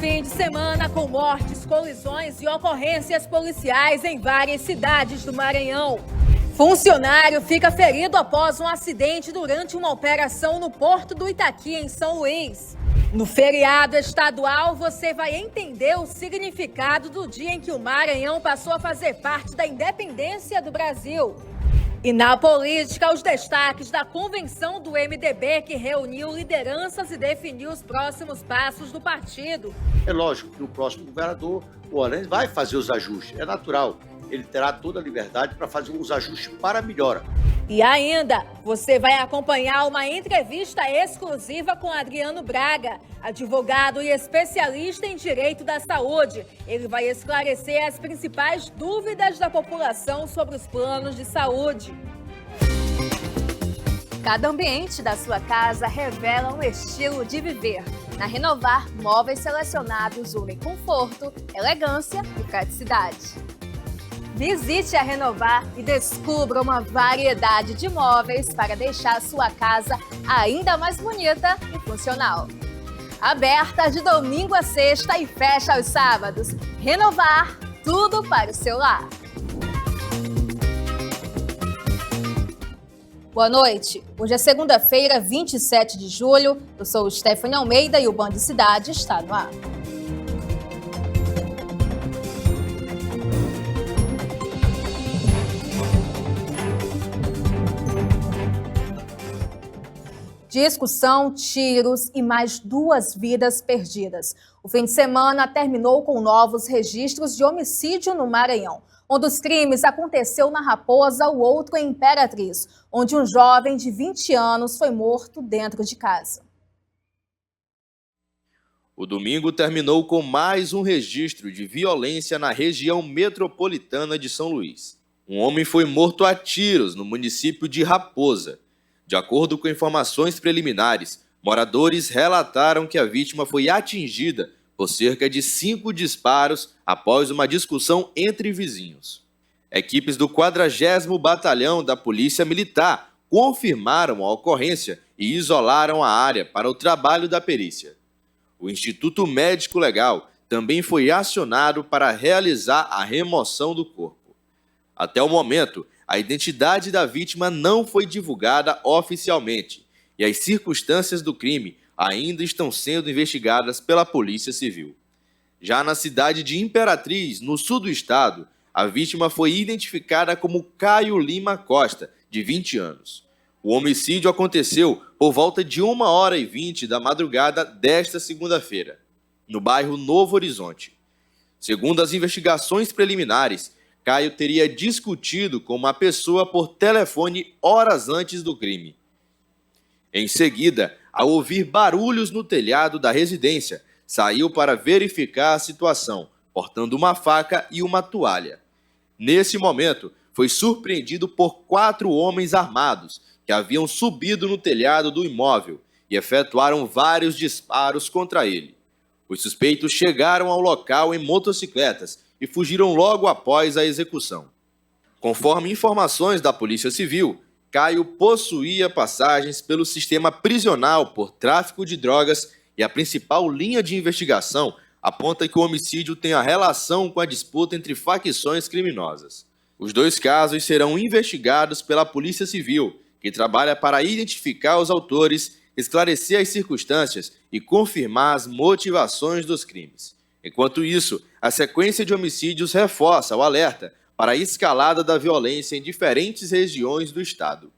Fim de semana com mortes, colisões e ocorrências policiais em várias cidades do Maranhão. Funcionário fica ferido após um acidente durante uma operação no Porto do Itaqui, em São Luís. No feriado estadual, você vai entender o significado do dia em que o Maranhão passou a fazer parte da independência do Brasil. E na política, os destaques da convenção do MDB, que reuniu lideranças e definiu os próximos passos do partido. É lógico que o próximo governador, o Orange, vai fazer os ajustes, é natural. Ele terá toda a liberdade para fazer os ajustes para a melhora. E ainda, você vai acompanhar uma entrevista exclusiva com Adriano Braga, advogado e especialista em direito da saúde. Ele vai esclarecer as principais dúvidas da população sobre os planos de saúde. Cada ambiente da sua casa revela um estilo de viver. Na Renovar, móveis selecionados unem conforto, elegância e praticidade. Visite a Renovar e descubra uma variedade de móveis para deixar a sua casa ainda mais bonita e funcional. Aberta de domingo a sexta e fecha aos sábados. Renovar, tudo para o seu lar. Boa noite. Hoje é segunda-feira, 27 de julho. Eu sou Stephanie Almeida e o Band Cidade está no ar. Discussão, tiros e mais 2 vidas perdidas. O fim de semana terminou com novos registros de homicídio no Maranhão. Um dos crimes aconteceu na Raposa, o outro em Imperatriz, onde um jovem de 20 anos foi morto dentro de casa. O domingo terminou com mais um registro de violência na região metropolitana de São Luís. Um homem foi morto a tiros no município de Raposa. De acordo com informações preliminares, moradores relataram que a vítima foi atingida por cerca de 5 disparos após uma discussão entre vizinhos. Equipes do 40º Batalhão da Polícia Militar confirmaram a ocorrência e isolaram a área para o trabalho da perícia. O Instituto Médico Legal também foi acionado para realizar a remoção do corpo. Até o momento, a identidade da vítima não foi divulgada oficialmente e as circunstâncias do crime ainda estão sendo investigadas pela Polícia Civil. Já na cidade de Imperatriz, no sul do estado, a vítima foi identificada como Caio Lima Costa, de 20 anos. O homicídio aconteceu por volta de 1h20 da madrugada desta segunda-feira, no bairro Novo Horizonte. Segundo as investigações preliminares, Caio teria discutido com uma pessoa por telefone horas antes do crime. Em seguida, ao ouvir barulhos no telhado da residência, saiu para verificar a situação, portando uma faca e uma toalha. Nesse momento, foi surpreendido por 4 homens armados que haviam subido no telhado do imóvel e efetuaram vários disparos contra ele. Os suspeitos chegaram ao local em motocicletas e fugiram logo após a execução. Conforme informações da Polícia Civil, Caio possuía passagens pelo sistema prisional por tráfico de drogas e a principal linha de investigação aponta que o homicídio tem a relação com a disputa entre facções criminosas. Os 2 casos serão investigados pela Polícia Civil, que trabalha para identificar os autores, esclarecer as circunstâncias e confirmar as motivações dos crimes. Enquanto isso, a sequência de homicídios reforça o alerta para a escalada da violência em diferentes regiões do estado.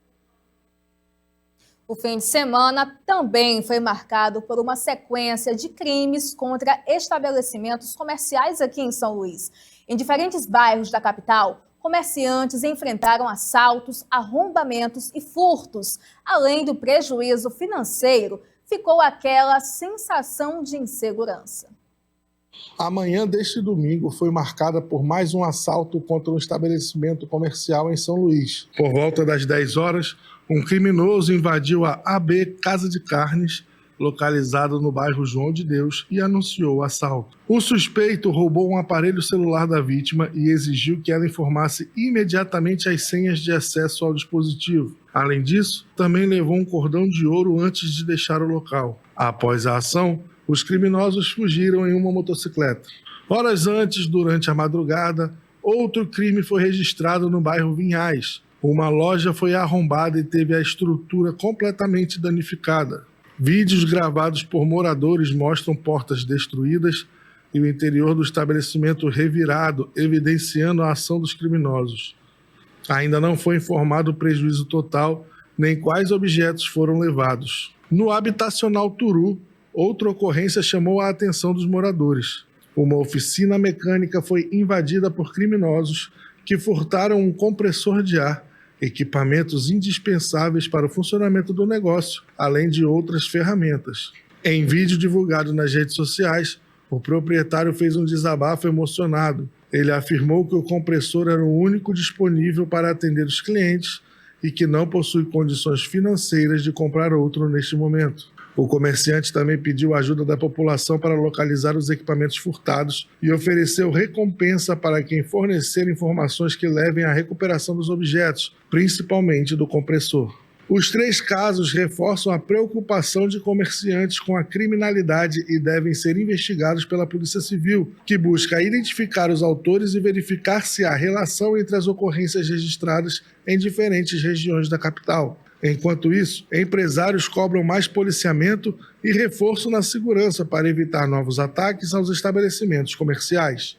O fim de semana também foi marcado por uma sequência de crimes contra estabelecimentos comerciais aqui em São Luís. Em diferentes bairros da capital, comerciantes enfrentaram assaltos, arrombamentos e furtos. Além do prejuízo financeiro, ficou aquela sensação de insegurança. A manhã deste domingo foi marcada por mais um assalto contra um estabelecimento comercial em São Luís. Por volta das 10 horas, um criminoso invadiu a AB Casa de Carnes, localizada no bairro João de Deus, e anunciou o assalto. O suspeito roubou um aparelho celular da vítima e exigiu que ela informasse imediatamente as senhas de acesso ao dispositivo. Além disso, também levou um cordão de ouro antes de deixar o local. Após a ação, Os criminosos fugiram em uma motocicleta. Horas antes, durante a madrugada, outro crime foi registrado no bairro Vinhais. Uma loja foi arrombada e teve a estrutura completamente danificada. Vídeos gravados por moradores mostram portas destruídas e o interior do estabelecimento revirado, evidenciando a ação dos criminosos. Ainda não foi informado o prejuízo total, nem quais objetos foram levados. No habitacional Turu, outra ocorrência chamou a atenção dos moradores. Uma oficina mecânica foi invadida por criminosos que furtaram um compressor de ar, equipamentos indispensáveis para o funcionamento do negócio, além de outras ferramentas. Em vídeo divulgado nas redes sociais, o proprietário fez um desabafo emocionado. Ele afirmou que o compressor era o único disponível para atender os clientes e que não possui condições financeiras de comprar outro neste momento. O comerciante também pediu a ajuda da população para localizar os equipamentos furtados e ofereceu recompensa para quem fornecer informações que levem à recuperação dos objetos, principalmente do compressor. Os 3 casos reforçam a preocupação de comerciantes com a criminalidade e devem ser investigados pela Polícia Civil, que busca identificar os autores e verificar se há relação entre as ocorrências registradas em diferentes regiões da capital. Enquanto isso, empresários cobram mais policiamento e reforço na segurança para evitar novos ataques aos estabelecimentos comerciais.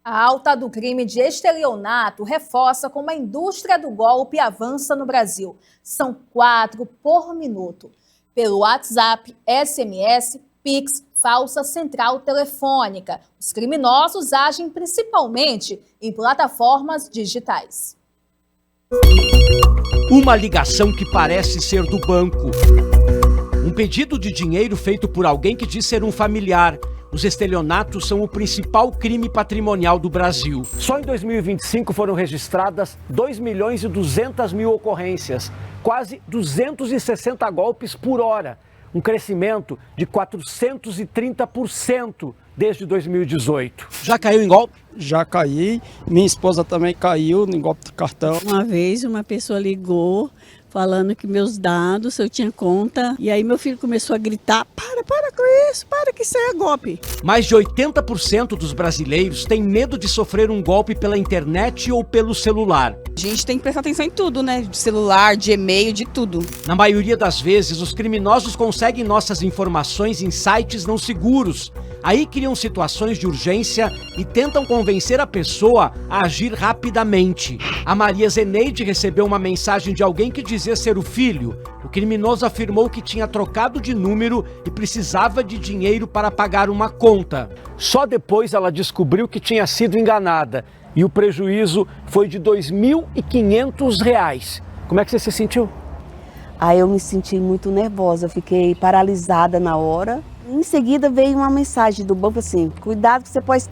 A alta do crime de estelionato reforça como a indústria do golpe avança no Brasil. São 4 por minuto. Pelo WhatsApp, SMS, Pix, falsa central telefônica. Os criminosos agem principalmente em plataformas digitais. Uma ligação que parece ser do banco. Um pedido de dinheiro feito por alguém que diz ser um familiar. Os estelionatos são o principal crime patrimonial do Brasil. Só em 2025 foram registradas 2.200.000 ocorrências, quase 260 golpes por hora, um crescimento de 430% desde 2018. Já caiu em golpe? Já caí, minha esposa também caiu em golpe de cartão. Uma vez uma pessoa ligou falando que meus dados, eu tinha conta, e aí meu filho começou a gritar, para com isso, para que isso é golpe. Mais de 80% dos brasileiros têm medo de sofrer um golpe pela internet ou pelo celular. A gente tem que prestar atenção em tudo, né? De celular, de e-mail, de tudo. Na maioria das vezes, os criminosos conseguem nossas informações em sites não seguros. Aí criam situações de urgência e tentam convencer a pessoa a agir rapidamente. A Maria Zeneide recebeu uma mensagem de alguém que dizia ser o filho. O criminoso afirmou que tinha trocado de número e precisava de dinheiro para pagar uma conta. Só depois ela descobriu que tinha sido enganada e o prejuízo foi de R$ 2.500. Como é que você se sentiu? Aí eu me senti muito nervosa, fiquei paralisada na hora. Em seguida veio uma mensagem do banco assim, cuidado que você pode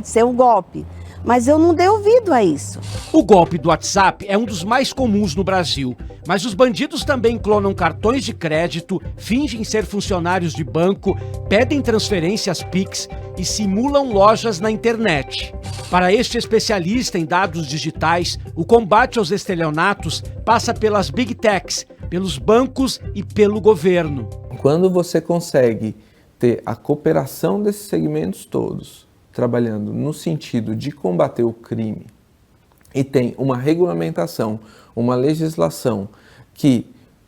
ser um golpe. Mas eu não dei ouvido a isso. O golpe do WhatsApp é um dos mais comuns no Brasil, mas os bandidos também clonam cartões de crédito, fingem ser funcionários de banco, pedem transferências Pix e simulam lojas na internet. Para este especialista em dados digitais, o combate aos estelionatos passa pelas Big Techs, pelos bancos e pelo governo. Quando você consegue ter a cooperação desses segmentos todos, trabalhando no sentido de combater o crime, e tem uma regulamentação, uma legislação que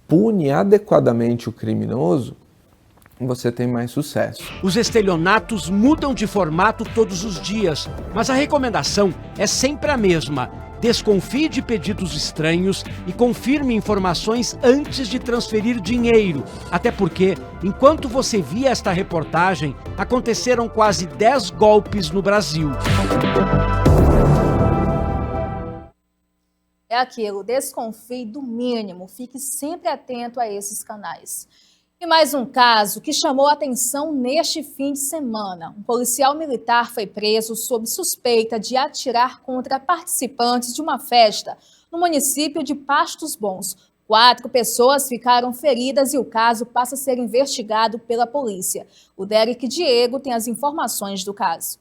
pune adequadamente o criminoso, você tem mais sucesso. Os estelionatos mudam de formato todos os dias, mas a recomendação é sempre a mesma. Desconfie de pedidos estranhos e confirme informações antes de transferir dinheiro. Até porque, enquanto você via esta reportagem, aconteceram quase 10 golpes no Brasil. É aquilo, desconfie do mínimo, fique sempre atento a esses canais. E mais um caso que chamou a atenção neste fim de semana. Um policial militar foi preso sob suspeita de atirar contra participantes de uma festa no município de Pastos Bons. 4 pessoas ficaram feridas e o caso passa a ser investigado pela polícia. O Derek Diego tem as informações do caso.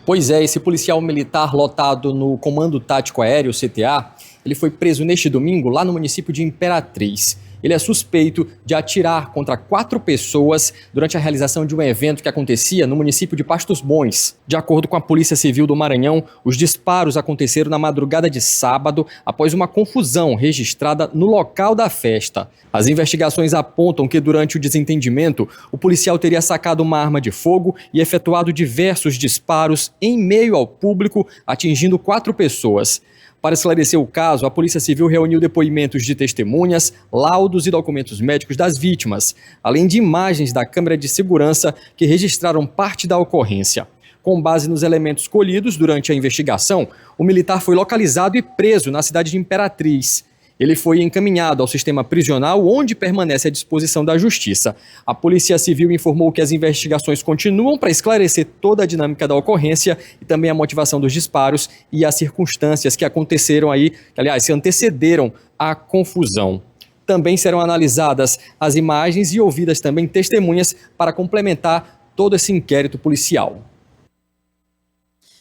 Pois é, esse policial militar lotado no Comando Tático Aéreo, CTA, ele foi preso neste domingo lá no município de Imperatriz. Ele é suspeito de atirar contra 4 pessoas durante a realização de um evento que acontecia no município de Pastos Bons. De acordo com a Polícia Civil do Maranhão, os disparos aconteceram na madrugada de sábado, após uma confusão registrada no local da festa. As investigações apontam que durante o desentendimento, o policial teria sacado uma arma de fogo e efetuado diversos disparos em meio ao público, atingindo 4 pessoas. Para esclarecer o caso, a Polícia Civil reuniu depoimentos de testemunhas, laudos e documentos médicos das vítimas, além de imagens da câmera de segurança que registraram parte da ocorrência. Com base nos elementos colhidos durante a investigação, o militar foi localizado e preso na cidade de Imperatriz. Ele foi encaminhado ao sistema prisional, onde permanece à disposição da Justiça. A Polícia Civil informou que as investigações continuam para esclarecer toda a dinâmica da ocorrência e também a motivação dos disparos e as circunstâncias que aconteceram aí, que, aliás, se antecederam à confusão. Também serão analisadas as imagens e ouvidas também testemunhas para complementar todo esse inquérito policial.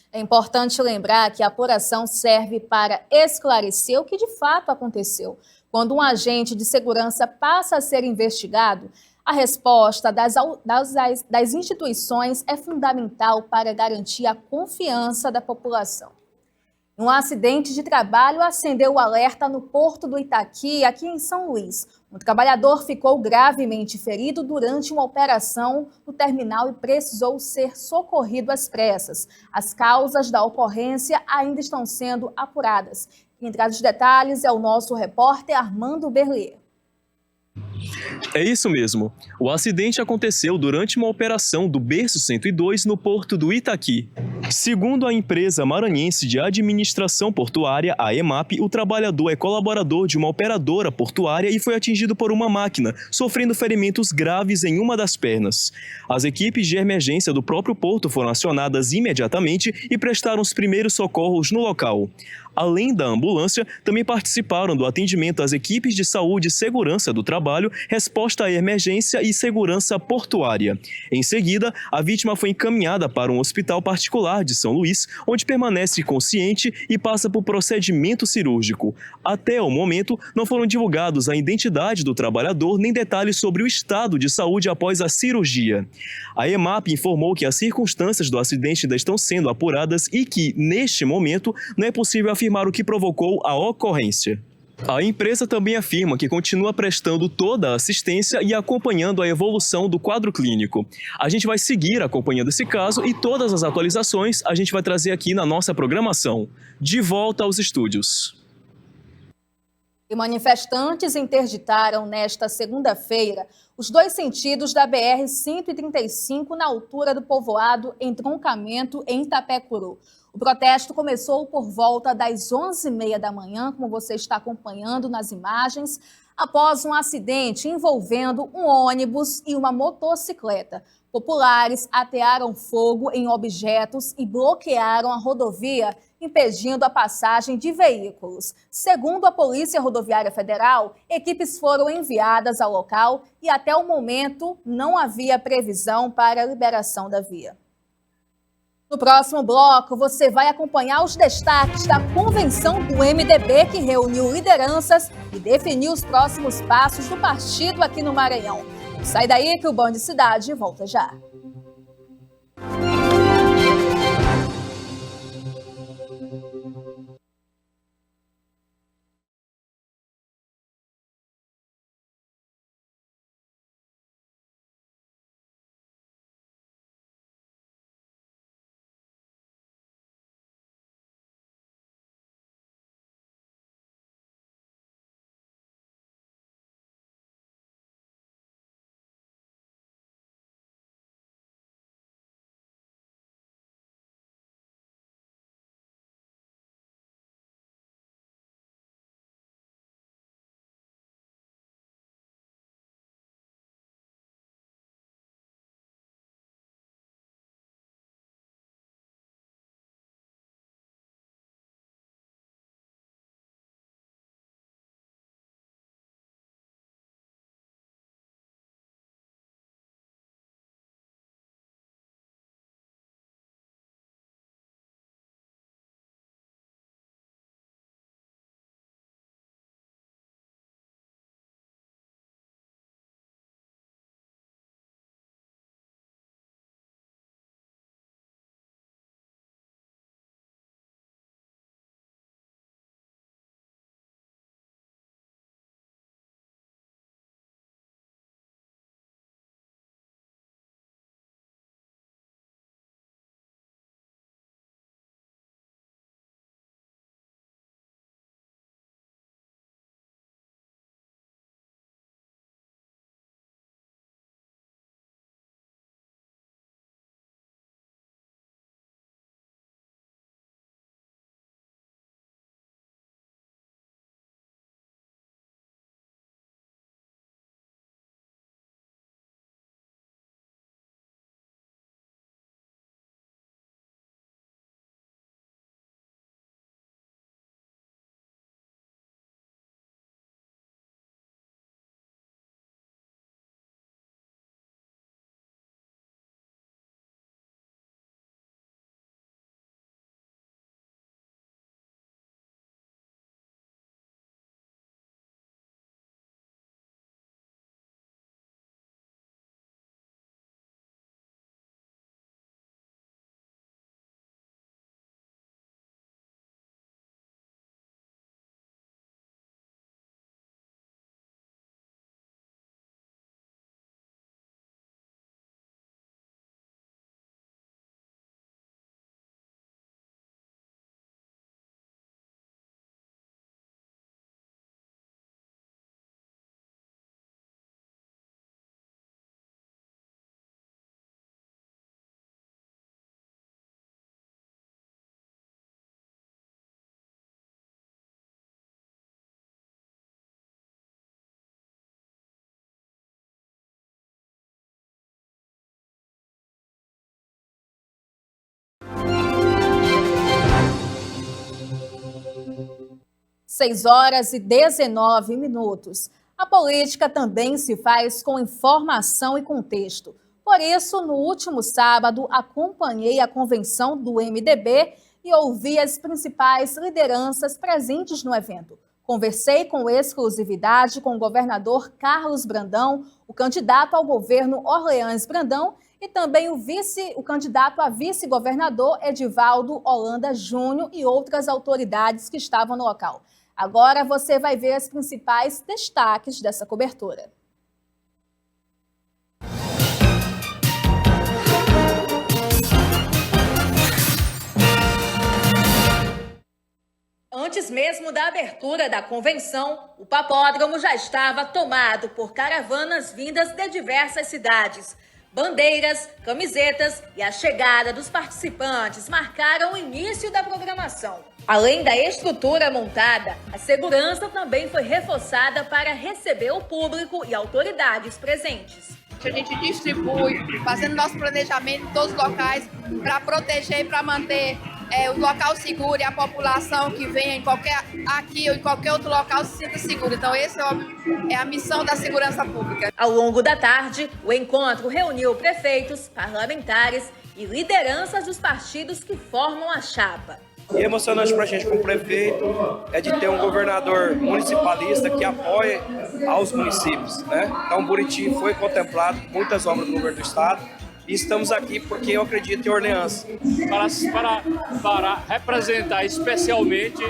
É importante lembrar que a apuração serve para esclarecer o que de fato aconteceu. Quando um agente de segurança passa a ser investigado, a resposta das instituições é fundamental para garantir a confiança da população. Um acidente de trabalho acendeu o alerta no Porto do Itaqui, aqui em São Luís. Um trabalhador ficou gravemente ferido durante uma operação no terminal e precisou ser socorrido às pressas. As causas da ocorrência ainda estão sendo apuradas. Quem traz os detalhes é o nosso repórter Armando Berlier. É isso mesmo. O acidente aconteceu durante uma operação do Berço 102 no Porto do Itaqui. Segundo a empresa maranhense de administração portuária, a EMAP, o trabalhador é colaborador de uma operadora portuária e foi atingido por uma máquina, sofrendo ferimentos graves em uma das pernas. As equipes de emergência do próprio porto foram acionadas imediatamente e prestaram os primeiros socorros no local. Além da ambulância, também participaram do atendimento as equipes de saúde e segurança do trabalho, resposta à emergência e segurança portuária. Em seguida, a vítima foi encaminhada para um hospital particular de São Luís, onde permanece consciente e passa por procedimento cirúrgico. Até o momento, não foram divulgados a identidade do trabalhador nem detalhes sobre o estado de saúde após a cirurgia. A EMAP informou que as circunstâncias do acidente ainda estão sendo apuradas e que, neste momento, não é possível afirmar o que provocou a ocorrência. A empresa também afirma que continua prestando toda a assistência e acompanhando a evolução do quadro clínico. A gente vai seguir acompanhando esse caso e todas as atualizações a gente vai trazer aqui na nossa programação. De volta aos estúdios. E manifestantes interditaram nesta segunda-feira os 2 sentidos da BR-135 na altura do povoado Entroncamento, em Itapecuru. O protesto começou por volta das 11h30 da manhã, como você está acompanhando nas imagens, após um acidente envolvendo um ônibus e uma motocicleta. Populares atearam fogo em objetos e bloquearam a rodovia, impedindo a passagem de veículos. Segundo a Polícia Rodoviária Federal, equipes foram enviadas ao local e até o momento não havia previsão para a liberação da via. No próximo bloco, você vai acompanhar os destaques da convenção do MDB, que reuniu lideranças e definiu os próximos passos do partido aqui no Maranhão. Sai daí que o Band Cidade volta já. 6h19. A política também se faz com informação e contexto. Por isso, no último sábado, acompanhei a convenção do MDB e ouvi as principais lideranças presentes no evento. Conversei com exclusividade com o governador Carlos Brandão, o candidato ao governo Orleans Brandão e também o candidato a vice-governador Edivaldo Holanda Júnior e outras autoridades que estavam no local. Agora você vai ver os principais destaques dessa cobertura. Antes mesmo da abertura da convenção, o papódromo já estava tomado por caravanas vindas de diversas cidades. Bandeiras, camisetas e a chegada dos participantes marcaram o início da programação. Além da estrutura montada, a segurança também foi reforçada para receber o público e autoridades presentes. A gente distribui, fazendo nosso planejamento em todos os locais para proteger e para manter o local seguro e a população que vem aqui ou em qualquer outro local se sinta segura. Então, essa é a missão da segurança pública. Ao longo da tarde, o encontro reuniu prefeitos, parlamentares e lideranças dos partidos que formam a chapa. E emocionante para a gente como prefeito é de ter um governador municipalista que apoie aos municípios, né? Então, Buriti foi contemplado com muitas obras do governo do estado e estamos aqui porque eu acredito em Orleans. Para representar especialmente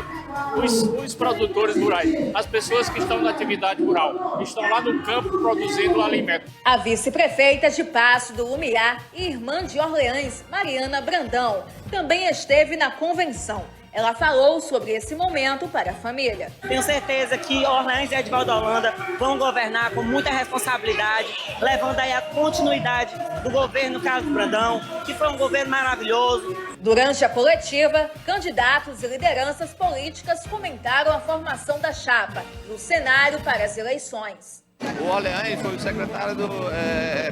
os produtores rurais, as pessoas que estão na atividade rural, estão lá no campo produzindo alimento. A vice-prefeita de Passo do Lumiar e irmã de Orleans, Mariana Brandão, também esteve na convenção. Ela falou sobre esse momento para a família. Tenho certeza que Orleans e Edivaldo Holanda vão governar com muita responsabilidade, levando aí a continuidade do governo Carlos Brandão, que foi um governo maravilhoso. Durante a coletiva, candidatos e lideranças políticas comentaram a formação da chapa e o cenário para as eleições. O Orleans foi o secretário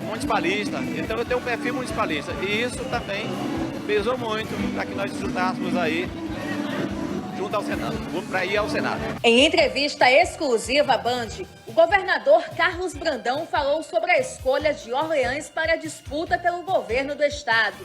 municipalista, então eu tenho um perfil municipalista. E isso também pesou muito para que nós juntássemos aí junto ao Senado, para ir ao Senado. Em entrevista exclusiva à Band, o governador Carlos Brandão falou sobre a escolha de Orleans para a disputa pelo governo do estado.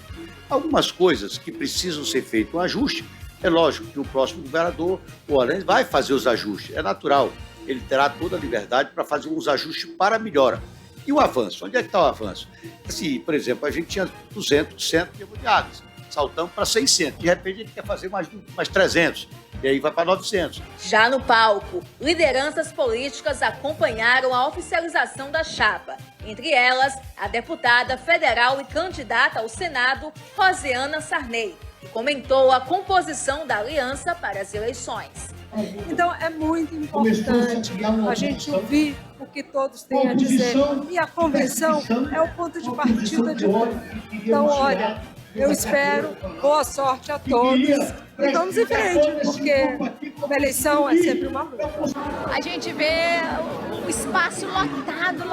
Algumas coisas que precisam ser feito um ajuste. É lógico que o próximo governador, o Orleans, vai fazer os ajustes, é natural. Ele terá toda a liberdade para fazer uns ajustes para a melhora. E o avanço? Onde é que está o avanço? Assim, por exemplo, a gente tinha 200 centros de hemodiálise, saltamos para 600. De repente, ele quer fazer mais 300, e aí vai para 900. Já no palco, lideranças políticas acompanharam a oficialização da chapa. Entre elas, a deputada federal e candidata ao Senado, Rosiana Sarney, que comentou a composição da aliança para as eleições. Então, é muito importante a gente ouvir o que todos têm a dizer. E a convenção é o ponto de partida de tudo. Então, olha, eu espero boa sorte a todos e vamos em frente, porque uma eleição é sempre uma luta. A gente vê o espaço lotado,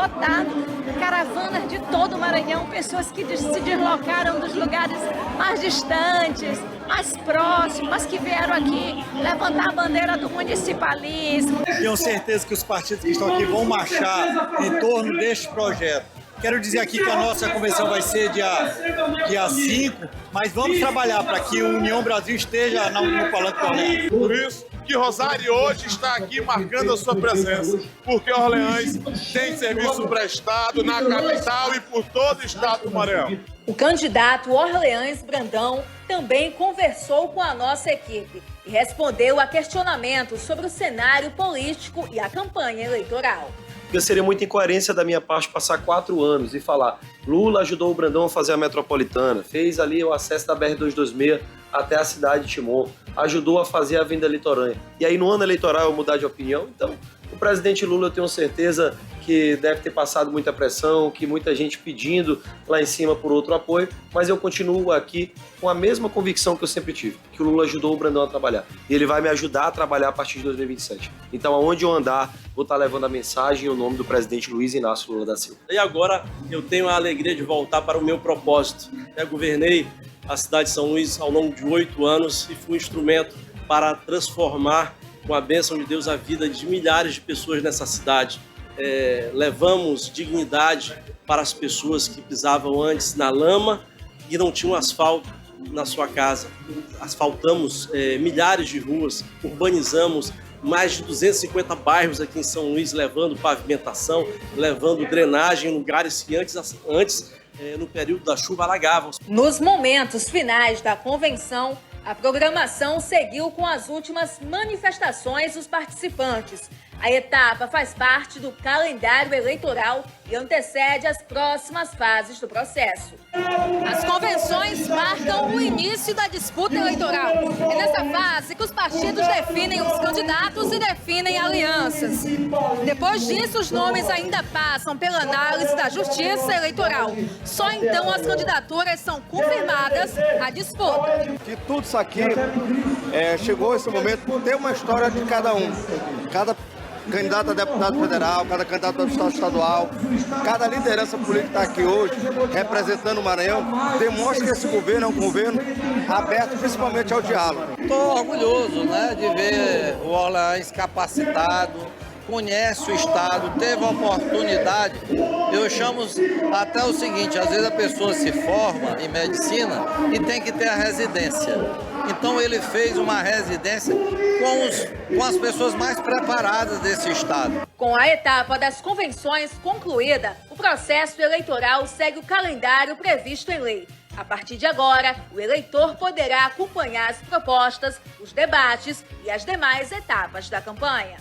caravanas de todo o Maranhão, pessoas que se deslocaram dos lugares mais distantes, mais próximos, mas que vieram aqui levantar a bandeira do municipalismo. Tenho certeza que os partidos que estão aqui vão marchar em torno deste projeto. Quero dizer aqui que a nossa convenção vai ser dia 5, mas vamos trabalhar para que o União Brasil esteja no Palanque do Orleans. Por isso que Rosário hoje está aqui marcando a sua presença, porque Orleans tem serviço prestado na capital e por todo o estado do Maranhão. O candidato Orleans Brandão também conversou com a nossa equipe e respondeu a questionamentos sobre o cenário político e a campanha eleitoral. Porque seria muita incoerência da minha parte passar 4 anos e falar Lula ajudou o Brandão a fazer a metropolitana, fez ali o acesso da BR-226 até a cidade de Timon, ajudou a fazer a Avenida Litorânea. E aí no ano eleitoral eu mudar de opinião, então o presidente Lula eu tenho certeza que deve ter passado muita pressão, que muita gente pedindo lá em cima por outro apoio, mas eu continuo aqui com a mesma convicção que eu sempre tive, que o Lula ajudou o Brandão a trabalhar. E ele vai me ajudar a trabalhar a partir de 2027. Então, aonde eu andar, vou estar levando a mensagem e o nome do presidente Luiz Inácio Lula da Silva. E agora eu tenho a alegria de voltar para o meu propósito. Eu governei a cidade de São Luís ao longo de 8 anos e fui um instrumento para transformar com a bênção de Deus, a vida de milhares de pessoas nessa cidade. Levamos dignidade para as pessoas que pisavam antes na lama e não tinham asfalto na sua casa. Asfaltamos milhares de ruas, urbanizamos mais de 250 bairros aqui em São Luís, levando pavimentação, levando drenagem em lugares que antes no período da chuva, alagavam. Nos momentos finais da convenção, a programação seguiu com as últimas manifestações dos participantes. A etapa faz parte do calendário eleitoral e antecede as próximas fases do processo. As convenções marcam o início da disputa eleitoral. É nessa fase que os partidos definem os candidatos e definem alianças. Depois disso, os nomes ainda passam pela análise da Justiça Eleitoral. Só então as candidaturas são confirmadas à disputa. Que tudo isso aqui chegou esse momento, tem uma história de cada um. Cada candidato a deputado federal, cada candidato a deputado estadual, cada liderança política que está aqui hoje, representando o Maranhão, demonstra que esse governo é um governo aberto principalmente ao diálogo. Estou orgulhoso, de ver o Orleans capacitado, conhece o Estado, teve a oportunidade. Eu chamo até o seguinte, às vezes a pessoa se forma em medicina e tem que ter a residência. Então ele fez uma residência com as pessoas mais preparadas desse Estado. Com a etapa das convenções concluída, o processo eleitoral segue o calendário previsto em lei. A partir de agora, o eleitor poderá acompanhar as propostas, os debates e as demais etapas da campanha.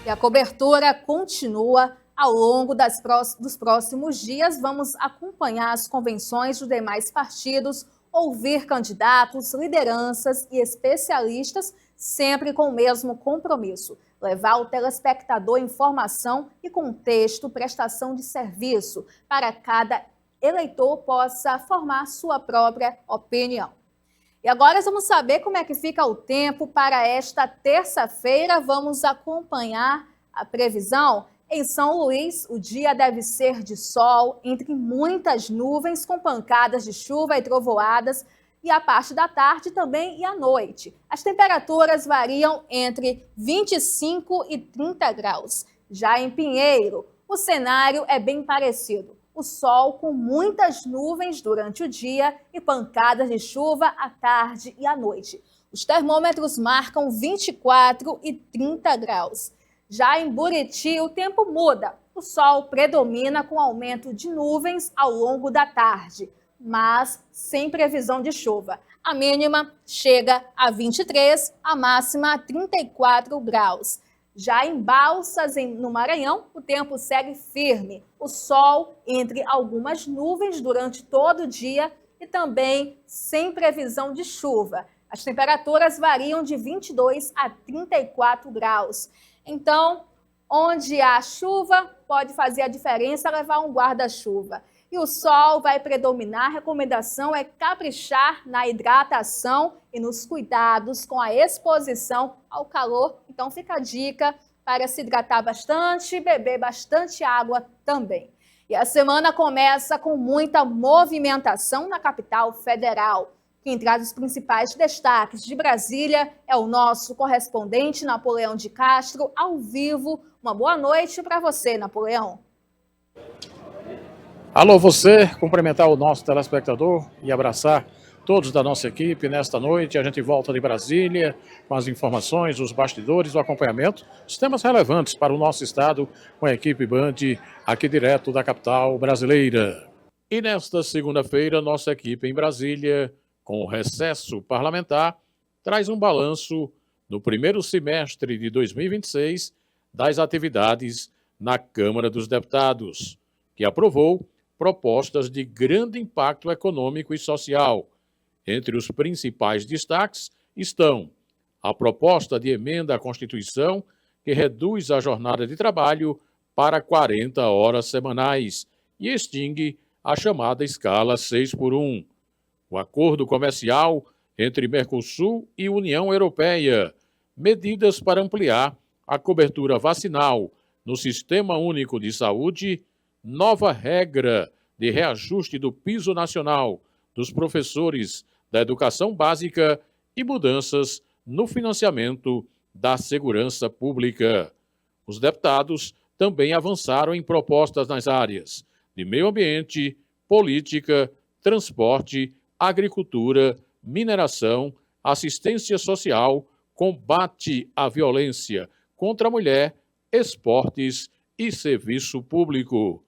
E a cobertura continua ao longo dos próximos dias. Vamos acompanhar as convenções dos demais partidos, ouvir candidatos, lideranças e especialistas, sempre com o mesmo compromisso: levar ao telespectador informação e contexto, prestação de serviço, para cada eleitor possa formar sua própria opinião. E agora vamos saber como é que fica o tempo para esta terça-feira. Vamos acompanhar a previsão. Em São Luís, o dia deve ser de sol, entre muitas nuvens, com pancadas de chuva e trovoadas, e a parte da tarde também e à noite. As temperaturas variam entre 25 e 30 graus. Já em Pinheiro, o cenário é bem parecido. O sol com muitas nuvens durante o dia e pancadas de chuva à tarde e à noite. Os termômetros marcam 24 e 30 graus. Já em Buriti, o tempo muda. O sol predomina com aumento de nuvens ao longo da tarde, mas sem previsão de chuva. A mínima chega a 23, a máxima a 34 graus. Já em Balsas, no Maranhão, o tempo segue firme. O sol entre algumas nuvens durante todo o dia e também sem previsão de chuva. As temperaturas variam de 22 a 34 graus. Então, onde há chuva, pode fazer a diferença levar um guarda-chuva. E o sol vai predominar. A recomendação é caprichar na hidratação e nos cuidados com a exposição ao calor. Então fica a dica para se hidratar bastante e beber bastante água também. E a semana começa com muita movimentação na capital federal. Quem traz os principais destaques de Brasília é o nosso correspondente Napoleão de Castro, ao vivo. Uma boa noite para você, Napoleão. Alô, você, cumprimentar o nosso telespectador e abraçar todos da nossa equipe nesta noite. A gente volta de Brasília com as informações, os bastidores, o acompanhamento, os temas relevantes para o nosso estado, com a equipe Band, aqui direto da capital brasileira. E nesta segunda-feira, nossa equipe em Brasília, com o recesso parlamentar, traz um balanço no primeiro semestre de 2026 das atividades na Câmara dos Deputados, que aprovou propostas de grande impacto econômico e social. Entre os principais destaques estão a proposta de emenda à Constituição, que reduz a jornada de trabalho para 40 horas semanais e extingue a chamada escala 6x1. O acordo comercial entre Mercosul e União Europeia, medidas para ampliar a cobertura vacinal no Sistema Único de Saúde, nova regra de reajuste do piso nacional dos professores da educação básica e mudanças no financiamento da segurança pública. Os deputados também avançaram em propostas nas áreas de meio ambiente, política, transporte, agricultura, mineração, assistência social, combate à violência contra a mulher, esportes e serviço público.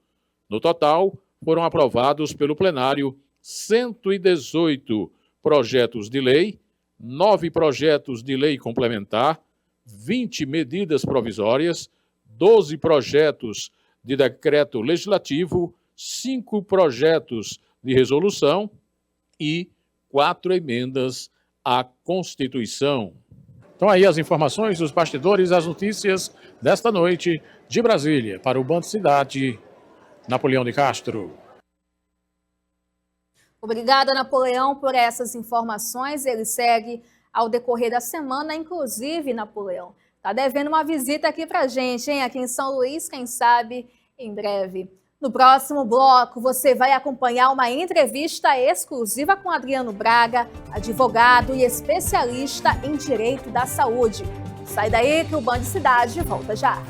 No total, foram aprovados pelo plenário 118 projetos de lei, 9 projetos de lei complementar, 20 medidas provisórias, 12 projetos de decreto legislativo, 5 projetos de resolução e 4 emendas à Constituição. Então aí as informações dos bastidores, as notícias desta noite de Brasília. Para o Band Cidade, Napoleão de Castro. Obrigada, Napoleão, por essas informações. Ele segue ao decorrer da semana, inclusive, Napoleão, tá devendo uma visita aqui pra gente, hein? Aqui em São Luís, quem sabe, em breve. No próximo bloco, você vai acompanhar uma entrevista exclusiva com Adriano Braga, advogado e especialista em direito da saúde. Sai daí que o Band Cidade volta já.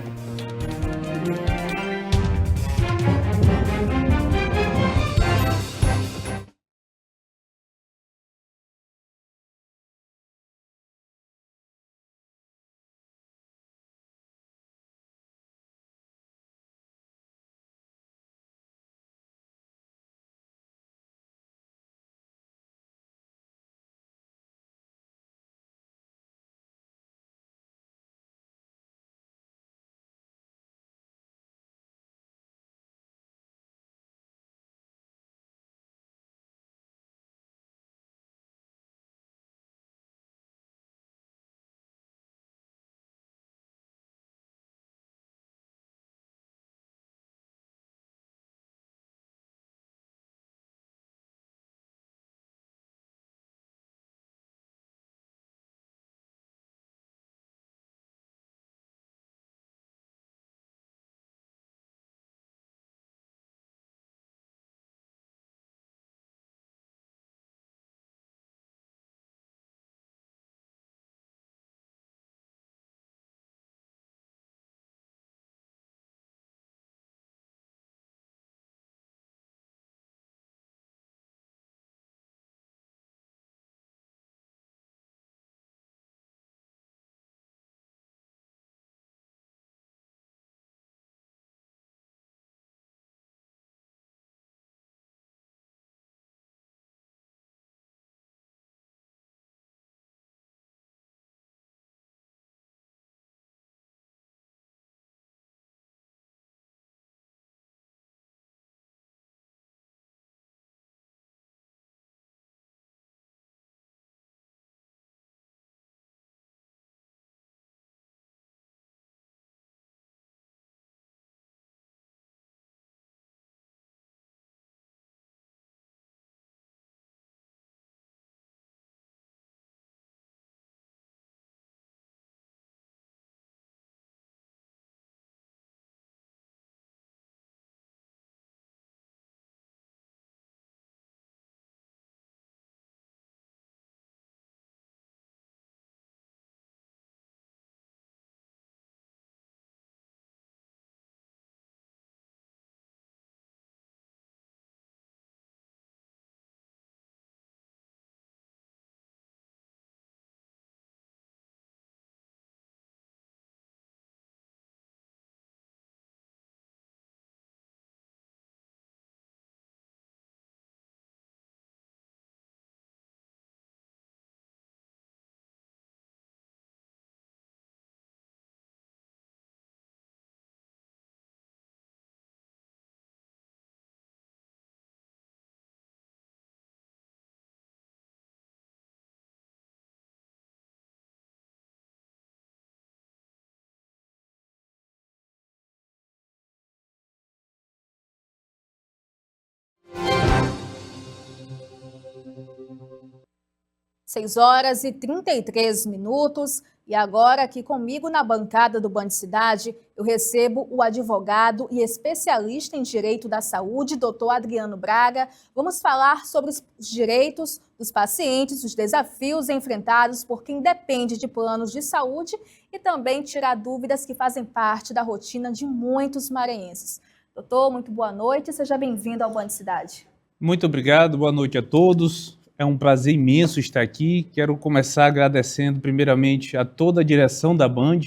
Seis horas e 33 minutos E agora, aqui comigo na bancada do Band Cidade, eu recebo o advogado e especialista em direito da saúde, Dr. Adriano Braga. Vamos falar sobre os direitos dos pacientes, os desafios enfrentados por quem depende de planos de saúde e também tirar dúvidas que fazem parte da rotina de muitos maranhenses. Doutor, muito boa noite, seja bem-vindo ao Band Cidade. Muito obrigado, boa noite a todos. É um prazer imenso estar aqui. Quero começar agradecendo primeiramente a toda a direção da Band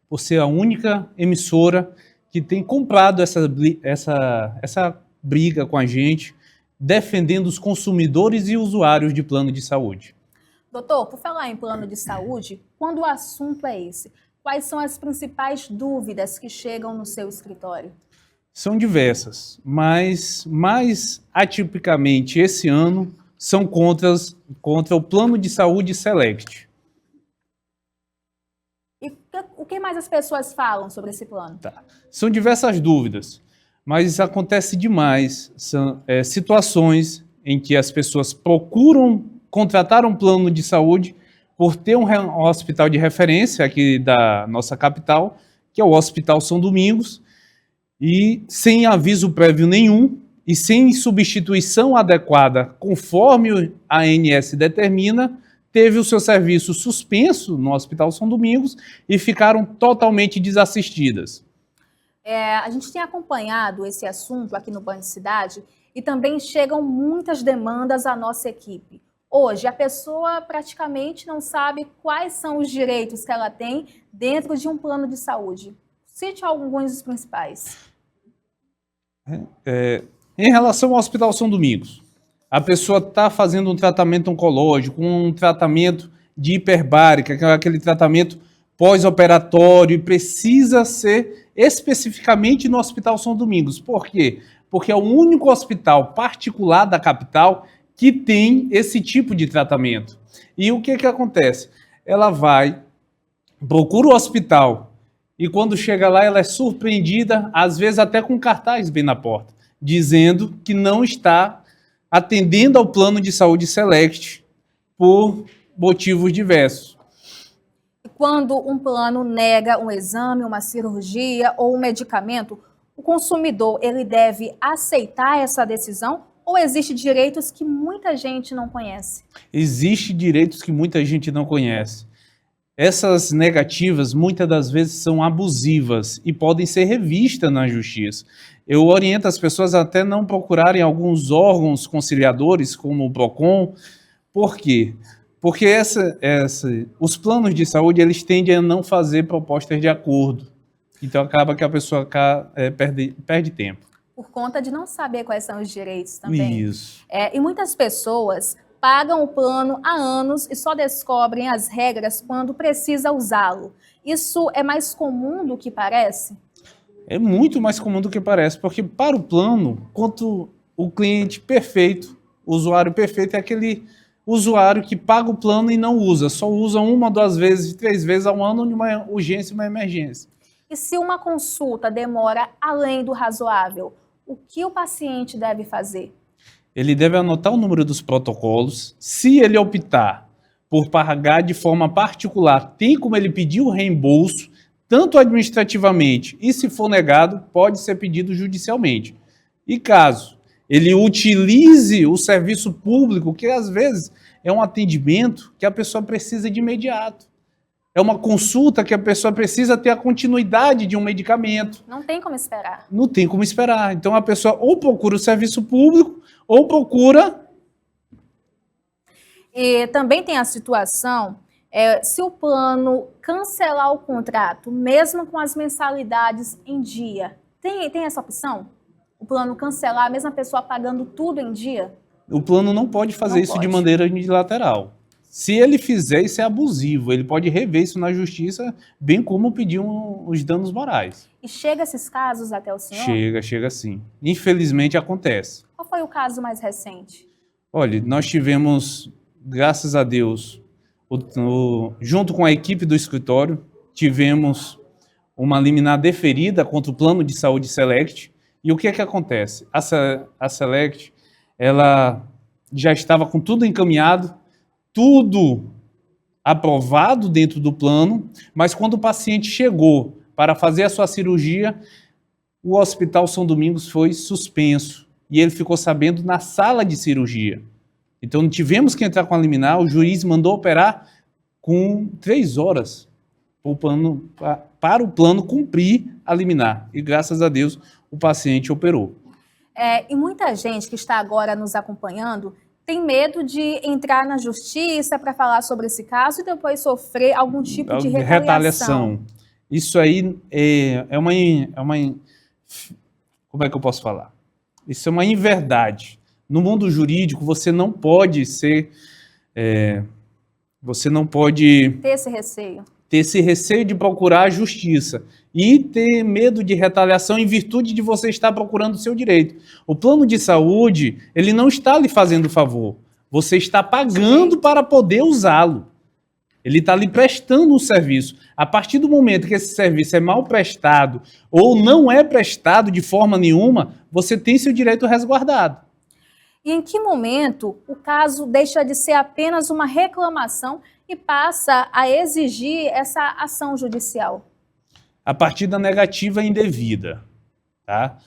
por ser a única emissora que tem comprado essa briga com a gente, defendendo os consumidores e usuários de plano de saúde. Doutor, por falar em plano de saúde, quando o assunto é esse, quais são as principais dúvidas que chegam no seu escritório? São diversas, mas mais atipicamente esse ano são contra o plano de saúde Select. E o que mais as pessoas falam sobre esse plano? São diversas dúvidas, mas acontece demais. São situações em que as pessoas procuram contratar um plano de saúde por ter um hospital de referência aqui da nossa capital, que é o Hospital São Domingos, e sem aviso prévio nenhum, e sem substituição adequada, conforme a ANS determina, teve o seu serviço suspenso no Hospital São Domingos e ficaram totalmente desassistidas. A gente tem acompanhado esse assunto aqui no Band Cidade e também chegam muitas demandas à nossa equipe. Hoje, a pessoa praticamente não sabe quais são os direitos que ela tem dentro de um plano de saúde. Cite alguns dos principais. Em relação ao Hospital São Domingos, a pessoa está fazendo um tratamento oncológico, um tratamento de hiperbárica, que é aquele tratamento pós-operatório, e precisa ser especificamente no Hospital São Domingos. Por quê? Porque é o único hospital particular da capital que tem esse tipo de tratamento. E o que acontece? Ela procura o hospital, e quando chega lá ela é surpreendida, às vezes até com cartaz bem na porta, dizendo que não está atendendo ao plano de saúde Select por motivos diversos. Quando um plano nega um exame, uma cirurgia ou um medicamento, o consumidor ele deve aceitar essa decisão ou existem direitos que muita gente não conhece? Existem direitos que muita gente não conhece. Essas negativas, muitas das vezes, são abusivas e podem ser revistas na justiça. Eu oriento as pessoas a até não procurarem alguns órgãos conciliadores, como o PROCON. Por quê? Porque os planos de saúde eles tendem a não fazer propostas de acordo. Então, acaba que a pessoa perde tempo. Por conta de não saber quais são os direitos também. Isso. E muitas pessoas pagam o plano há anos e só descobrem as regras quando precisa usá-lo. Isso é mais comum do que parece? É muito mais comum do que parece, porque para o plano, quanto o cliente perfeito, o usuário perfeito é aquele usuário que paga o plano e não usa, só usa 1, 2 vezes, 3 vezes ao ano numa urgência e uma emergência. E se uma consulta demora além do razoável, o que o paciente deve fazer? Ele deve anotar o número dos protocolos. Se ele optar por pagar de forma particular, tem como ele pedir o reembolso, tanto administrativamente, e se for negado, pode ser pedido judicialmente. E caso ele utilize o serviço público, que às vezes é um atendimento que a pessoa precisa de imediato. É uma consulta que a pessoa precisa ter a continuidade de um medicamento. Não tem como esperar. Não tem como esperar. Então a pessoa ou procura o serviço público ou procura... E também tem a situação, se o plano cancelar o contrato, mesmo com as mensalidades em dia, tem essa opção? O plano cancelar, mesmo a pessoa pagando tudo em dia? O plano não pode fazer isso de maneira unilateral. Se ele fizer, isso é abusivo. Ele pode rever isso na justiça, bem como pedir os danos morais. E chega esses casos até o senhor? Chega sim. Infelizmente acontece. Qual foi o caso mais recente? Olha, nós tivemos, graças a Deus, junto com a equipe do escritório, tivemos uma liminar deferida contra o plano de saúde Select. E o que acontece? A Select, ela já estava com tudo encaminhado, tudo aprovado dentro do plano, mas quando o paciente chegou para fazer a sua cirurgia, o Hospital São Domingos foi suspenso e ele ficou sabendo na sala de cirurgia. Então tivemos que entrar com a liminar, o juiz mandou operar com 3 horas para o plano cumprir a liminar. E graças a Deus o paciente operou. E muita gente que está agora nos acompanhando tem medo de entrar na justiça para falar sobre esse caso e depois sofrer algum tipo de retaliação. Isso aí é uma... Como é que eu posso falar? Isso é uma inverdade. No mundo jurídico, você não pode ser... você não pode... Ter esse receio. Ter esse receio de procurar a justiça e ter medo de retaliação em virtude de você estar procurando o seu direito. O plano de saúde, ele não está lhe fazendo favor. Você está pagando para poder usá-lo. Ele está lhe prestando um serviço. A partir do momento que esse serviço é mal prestado ou não é prestado de forma nenhuma, você tem seu direito resguardado. E em que momento o caso deixa de ser apenas uma reclamação e passa a exigir essa ação judicial? A partir da negativa indevida. Tá?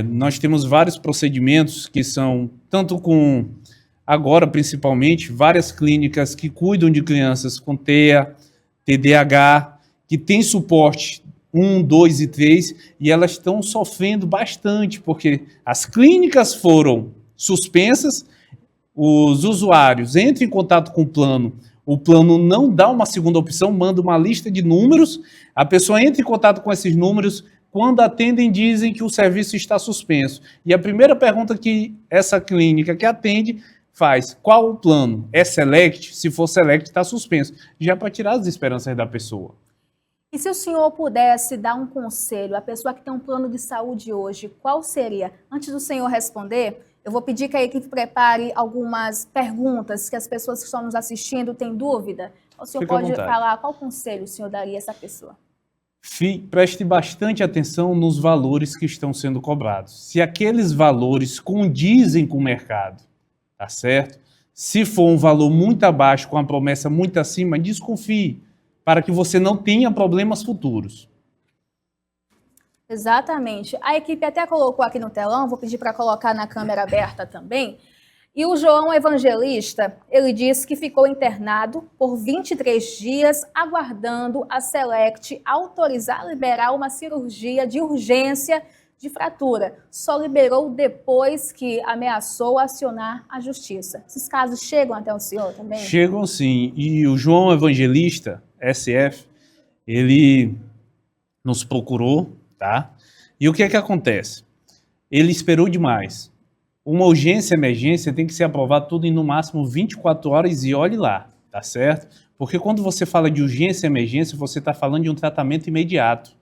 Nós temos vários procedimentos que são, tanto com, agora principalmente, várias clínicas que cuidam de crianças com TEA, TDAH, que tem suporte 1, 2 e 3, e elas estão sofrendo bastante, porque as clínicas foram suspensas, os usuários entram em contato com o plano não dá uma segunda opção, manda uma lista de números, a pessoa entra em contato com esses números, quando atendem dizem que o serviço está suspenso. E a primeira pergunta que essa clínica que atende faz, qual o plano? É Select? Se for Select, está suspenso. Já para tirar as esperanças da pessoa. E se o senhor pudesse dar um conselho à pessoa que tem um plano de saúde hoje, qual seria? Antes do senhor responder, eu vou pedir que a equipe prepare algumas perguntas que as pessoas que estão nos assistindo têm dúvida. O senhor pode falar qual conselho o senhor daria a essa pessoa? Preste bastante atenção nos valores que estão sendo cobrados. Se aqueles valores condizem com o mercado, tá certo? Se for um valor muito abaixo, com a promessa muito acima, desconfie, para que você não tenha problemas futuros. Exatamente. A equipe até colocou aqui no telão, vou pedir para colocar na câmera aberta também. E o João Evangelista, ele disse que ficou internado por 23 dias aguardando a Select autorizar liberar uma cirurgia de urgência de fratura. Só liberou depois que ameaçou acionar a justiça. Esses casos chegam até o senhor também? Chegam sim. E o João Evangelista, SF, ele nos procurou, tá? E o que é que acontece? Ele esperou demais. Uma urgência, emergência, tem que ser aprovado tudo em no máximo 24 horas e olhe lá, tá certo? Porque quando você fala de urgência, emergência, você está falando de um tratamento imediato.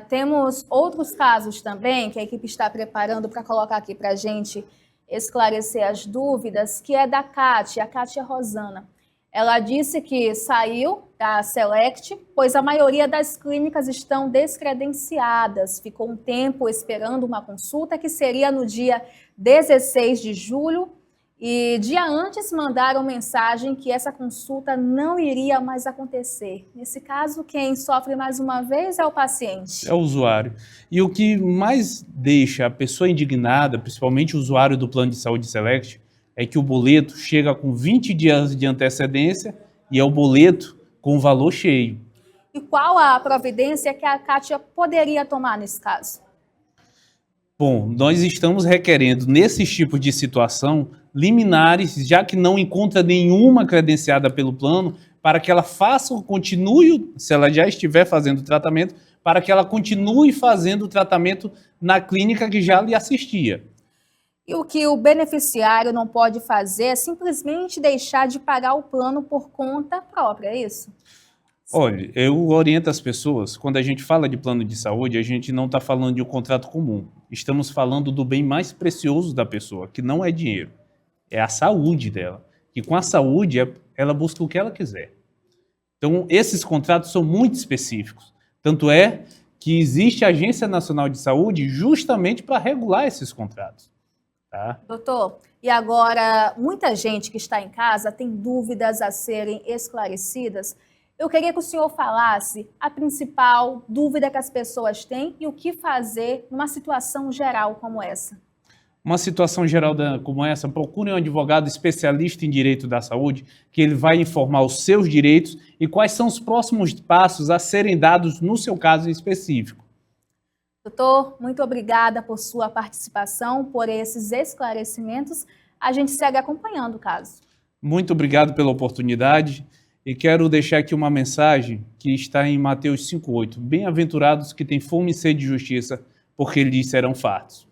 Temos outros casos também que a equipe está preparando para colocar aqui para a gente esclarecer as dúvidas, que é da Kátia, a Kátia Rosana. Ela disse que saiu da Select, pois a maioria das clínicas estão descredenciadas. Ficou um tempo esperando uma consulta que seria no dia 16 de julho e dia antes mandaram mensagem que essa consulta não iria mais acontecer. Nesse caso, quem sofre mais uma vez é o paciente. É o usuário. E o que mais deixa a pessoa indignada, principalmente o usuário do plano de saúde Select, é que o boleto chega com 20 dias de antecedência e é o boleto com o valor cheio. E qual a providência que a Kátia poderia tomar nesse caso? Bom, nós estamos requerendo, nesse tipo de situação, liminares, já que não encontra nenhuma credenciada pelo plano, para que ela faça, continue, se ela já estiver fazendo o tratamento, para que ela continue fazendo o tratamento na clínica que já lhe assistia. E o que o beneficiário não pode fazer é simplesmente deixar de pagar o plano por conta própria, é isso? Olha, eu oriento as pessoas, quando a gente fala de plano de saúde, a gente não está falando de um contrato comum. Estamos falando do bem mais precioso da pessoa, que não é dinheiro, é a saúde dela. E com a saúde, ela busca o que ela quiser. Então, esses contratos são muito específicos. Tanto é que existe a Agência Nacional de Saúde justamente para regular esses contratos. Tá? Doutor, e agora muita gente que está em casa tem dúvidas a serem esclarecidas. Eu queria que o senhor falasse a principal dúvida que as pessoas têm e o que fazer numa situação geral como essa. Uma situação geral como essa, procure um advogado especialista em direito da saúde, que ele vai informar os seus direitos e quais são os próximos passos a serem dados no seu caso em específico. Doutor, muito obrigada por sua participação, por esses esclarecimentos. A gente segue acompanhando o caso. Muito obrigado pela oportunidade e quero deixar aqui uma mensagem que está em Mateus 5,8. Bem-aventurados que têm fome e sede de justiça, porque lhes serão fartos.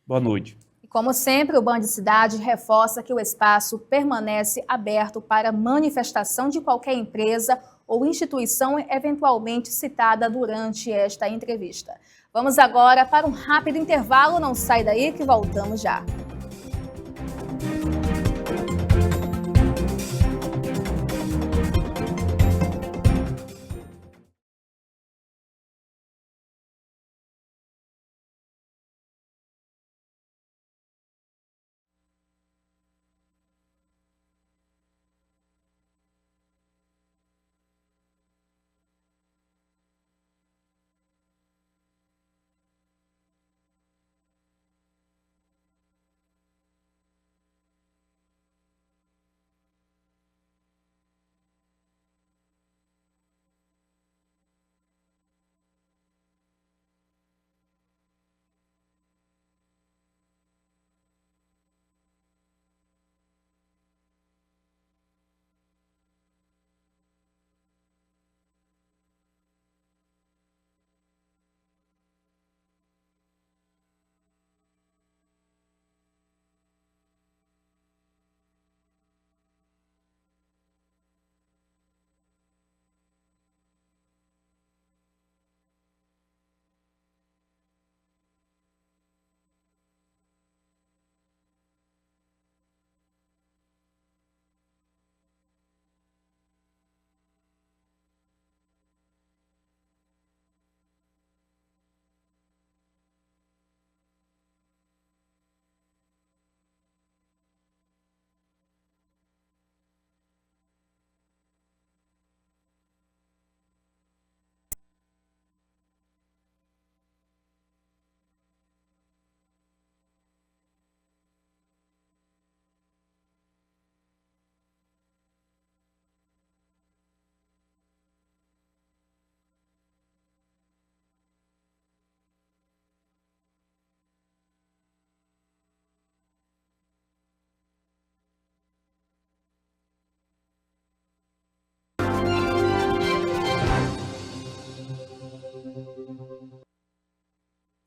Boa noite. Como sempre, o Band Cidade reforça que o espaço permanece aberto para manifestação de qualquer empresa ou instituição eventualmente citada durante esta entrevista. Vamos agora para um rápido intervalo, não sai daí que voltamos já.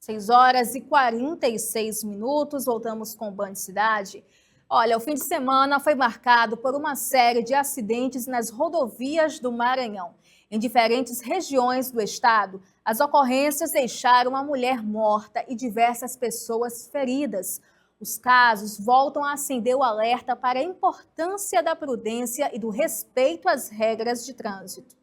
Seis horas e 46 minutos, voltamos com o Band Cidade. Olha, o fim de semana foi marcado por uma série de acidentes nas rodovias do Maranhão. Em diferentes regiões do estado, as ocorrências deixaram uma mulher morta e diversas pessoas feridas. Os casos voltam a acender o alerta para a importância da prudência e do respeito às regras de trânsito.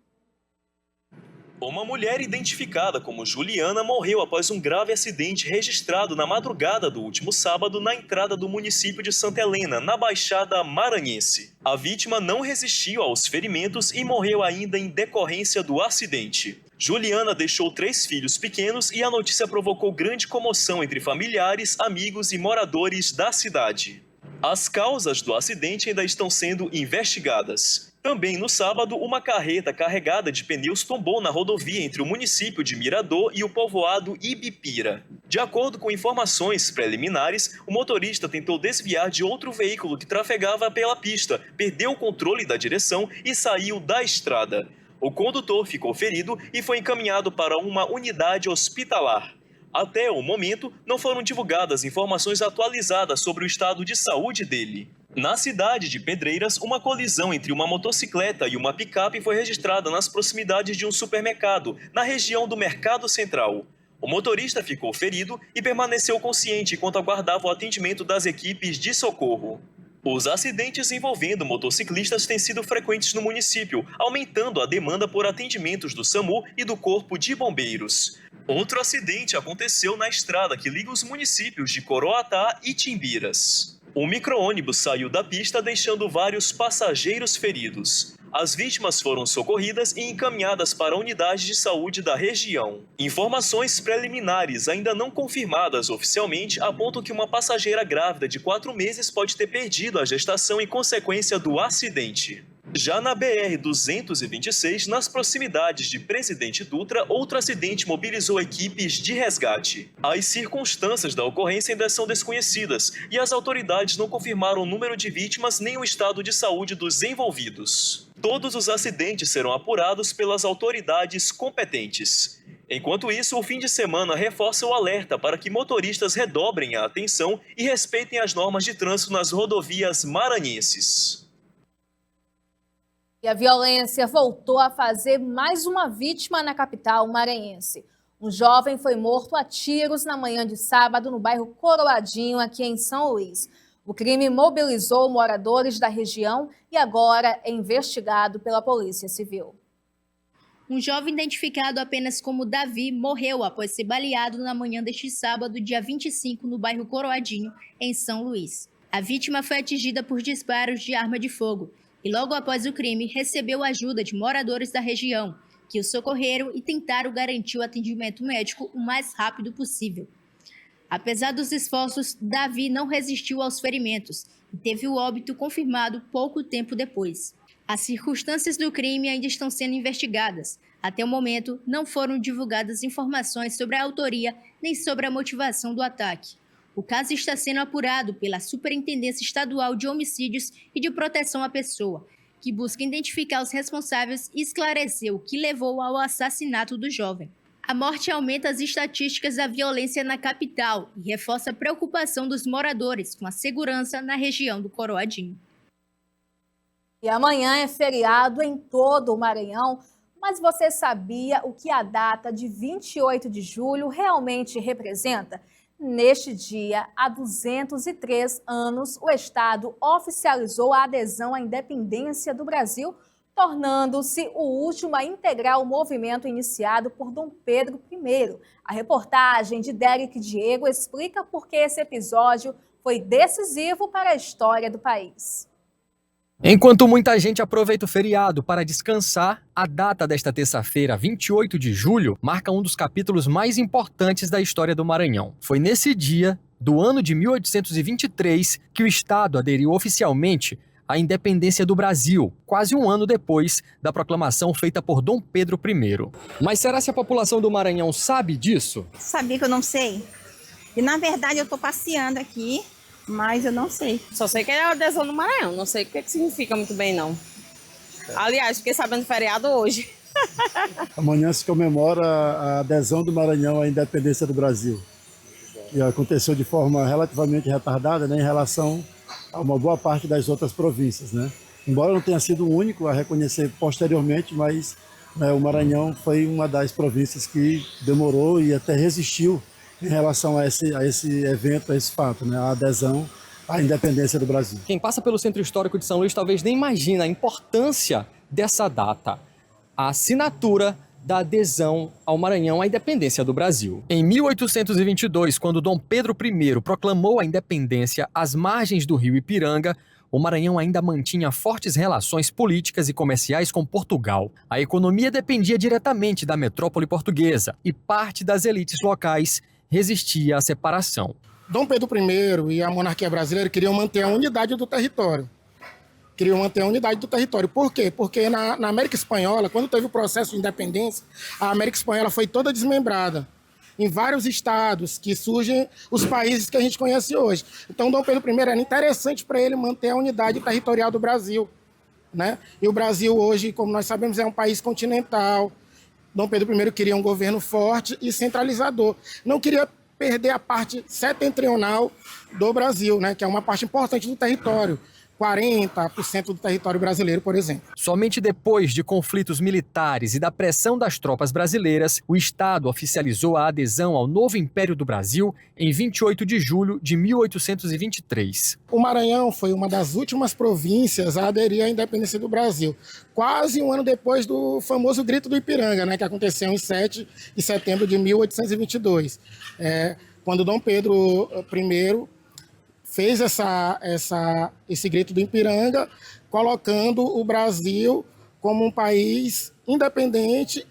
Uma mulher identificada como Juliana morreu após um grave acidente registrado na madrugada do último sábado na entrada do município de Santa Helena, na Baixada Maranhense. A vítima não resistiu aos ferimentos e morreu ainda em decorrência do acidente. Juliana deixou 3 filhos pequenos e a notícia provocou grande comoção entre familiares, amigos e moradores da cidade. As causas do acidente ainda estão sendo investigadas. Também no sábado, uma carreta carregada de pneus tombou na rodovia entre o município de Mirador e o povoado Ibipira. De acordo com informações preliminares, o motorista tentou desviar de outro veículo que trafegava pela pista, perdeu o controle da direção e saiu da estrada. O condutor ficou ferido e foi encaminhado para uma unidade hospitalar. Até o momento, não foram divulgadas informações atualizadas sobre o estado de saúde dele. Na cidade de Pedreiras, uma colisão entre uma motocicleta e uma picape foi registrada nas proximidades de um supermercado, na região do Mercado Central. O motorista ficou ferido e permaneceu consciente enquanto aguardava o atendimento das equipes de socorro. Os acidentes envolvendo motociclistas têm sido frequentes no município, aumentando a demanda por atendimentos do SAMU e do Corpo de Bombeiros. Outro acidente aconteceu na estrada que liga os municípios de Coroatá e Timbiras. Um micro-ônibus saiu da pista deixando vários passageiros feridos. As vítimas foram socorridas e encaminhadas para a unidade de saúde da região. Informações preliminares, ainda não confirmadas oficialmente, apontam que uma passageira grávida de 4 meses pode ter perdido a gestação em consequência do acidente. Já na BR-226, nas proximidades de Presidente Dutra, outro acidente mobilizou equipes de resgate. As circunstâncias da ocorrência ainda são desconhecidas e as autoridades não confirmaram o número de vítimas nem o estado de saúde dos envolvidos. Todos os acidentes serão apurados pelas autoridades competentes. Enquanto isso, o fim de semana reforça o alerta para que motoristas redobrem a atenção e respeitem as normas de trânsito nas rodovias maranhenses. E a violência voltou a fazer mais uma vítima na capital maranhense. Um jovem foi morto a tiros na manhã de sábado no bairro Coroadinho, aqui em São Luís. O crime mobilizou moradores da região e agora é investigado pela Polícia Civil. Um jovem identificado apenas como Davi morreu após ser baleado na manhã deste sábado, dia 25, no bairro Coroadinho, em São Luís. A vítima foi atingida por disparos de arma de fogo e logo após o crime recebeu ajuda de moradores da região, que o socorreram e tentaram garantir o atendimento médico o mais rápido possível. Apesar dos esforços, Davi não resistiu aos ferimentos e teve o óbito confirmado pouco tempo depois. As circunstâncias do crime ainda estão sendo investigadas. Até o momento, não foram divulgadas informações sobre a autoria nem sobre a motivação do ataque. O caso está sendo apurado pela Superintendência Estadual de Homicídios e de Proteção à Pessoa, que busca identificar os responsáveis e esclarecer o que levou ao assassinato do jovem. A morte aumenta as estatísticas da violência na capital e reforça a preocupação dos moradores com a segurança na região do Coroadinho. E amanhã é feriado em todo o Maranhão, mas você sabia o que a data de 28 de julho realmente representa? Neste dia, há 203 anos, o Estado oficializou a adesão à independência do Brasil, tornando-se o último a integrar o movimento iniciado por Dom Pedro I. A reportagem de Derek Diego explica por que esse episódio foi decisivo para a história do país. Enquanto muita gente aproveita o feriado para descansar, a data desta terça-feira, 28 de julho, marca um dos capítulos mais importantes da história do Maranhão. Foi nesse dia, do ano de 1823, que o Estado aderiu oficialmente à independência do Brasil, quase um ano depois da proclamação feita por Dom Pedro I. Mas será que a população do Maranhão sabe disso? Sabia que eu não sei. E na verdade eu estou passeando aqui, mas eu não sei. Só sei que é a adesão do Maranhão, não sei o que significa muito bem, não. Aliás, fiquei sabendo do feriado hoje. Amanhã se comemora a adesão do Maranhão à independência do Brasil. E aconteceu de forma relativamente retardada, né, em relação a uma boa parte das outras províncias, né? Embora não tenha sido o único a reconhecer posteriormente, mas né, o Maranhão foi uma das províncias que demorou e até resistiu em relação a esse evento, a esse fato, né? A adesão à independência do Brasil. Quem passa pelo Centro Histórico de São Luís talvez nem imagine a importância dessa data, a assinatura da adesão ao Maranhão à independência do Brasil. Em 1822, quando Dom Pedro I proclamou a independência às margens do rio Ipiranga, o Maranhão ainda mantinha fortes relações políticas e comerciais com Portugal. A economia dependia diretamente da metrópole portuguesa e parte das elites locais resistia à separação. Dom Pedro I e a monarquia brasileira queriam manter a unidade do território. Por quê? Porque na América Espanhola, quando teve o processo de independência, a América Espanhola foi toda desmembrada em vários estados que surgem os países que a gente conhece hoje. Então, Dom Pedro I era interessante para ele manter a unidade territorial do Brasil, né? E o Brasil hoje, como nós sabemos, é um país continental. Dom Pedro I queria um governo forte e centralizador. Não queria perder a parte setentrional do Brasil, né, que é uma parte importante do território. 40% do território brasileiro, por exemplo. Somente depois de conflitos militares e da pressão das tropas brasileiras, o Estado oficializou a adesão ao novo Império do Brasil em 28 de julho de 1823. O Maranhão foi uma das últimas províncias a aderir à independência do Brasil, quase um ano depois do famoso Grito do Ipiranga, né, que aconteceu em 7 de setembro de 1822, quando Dom Pedro I fez esse Grito do Ipiranga, colocando o Brasil como um país independente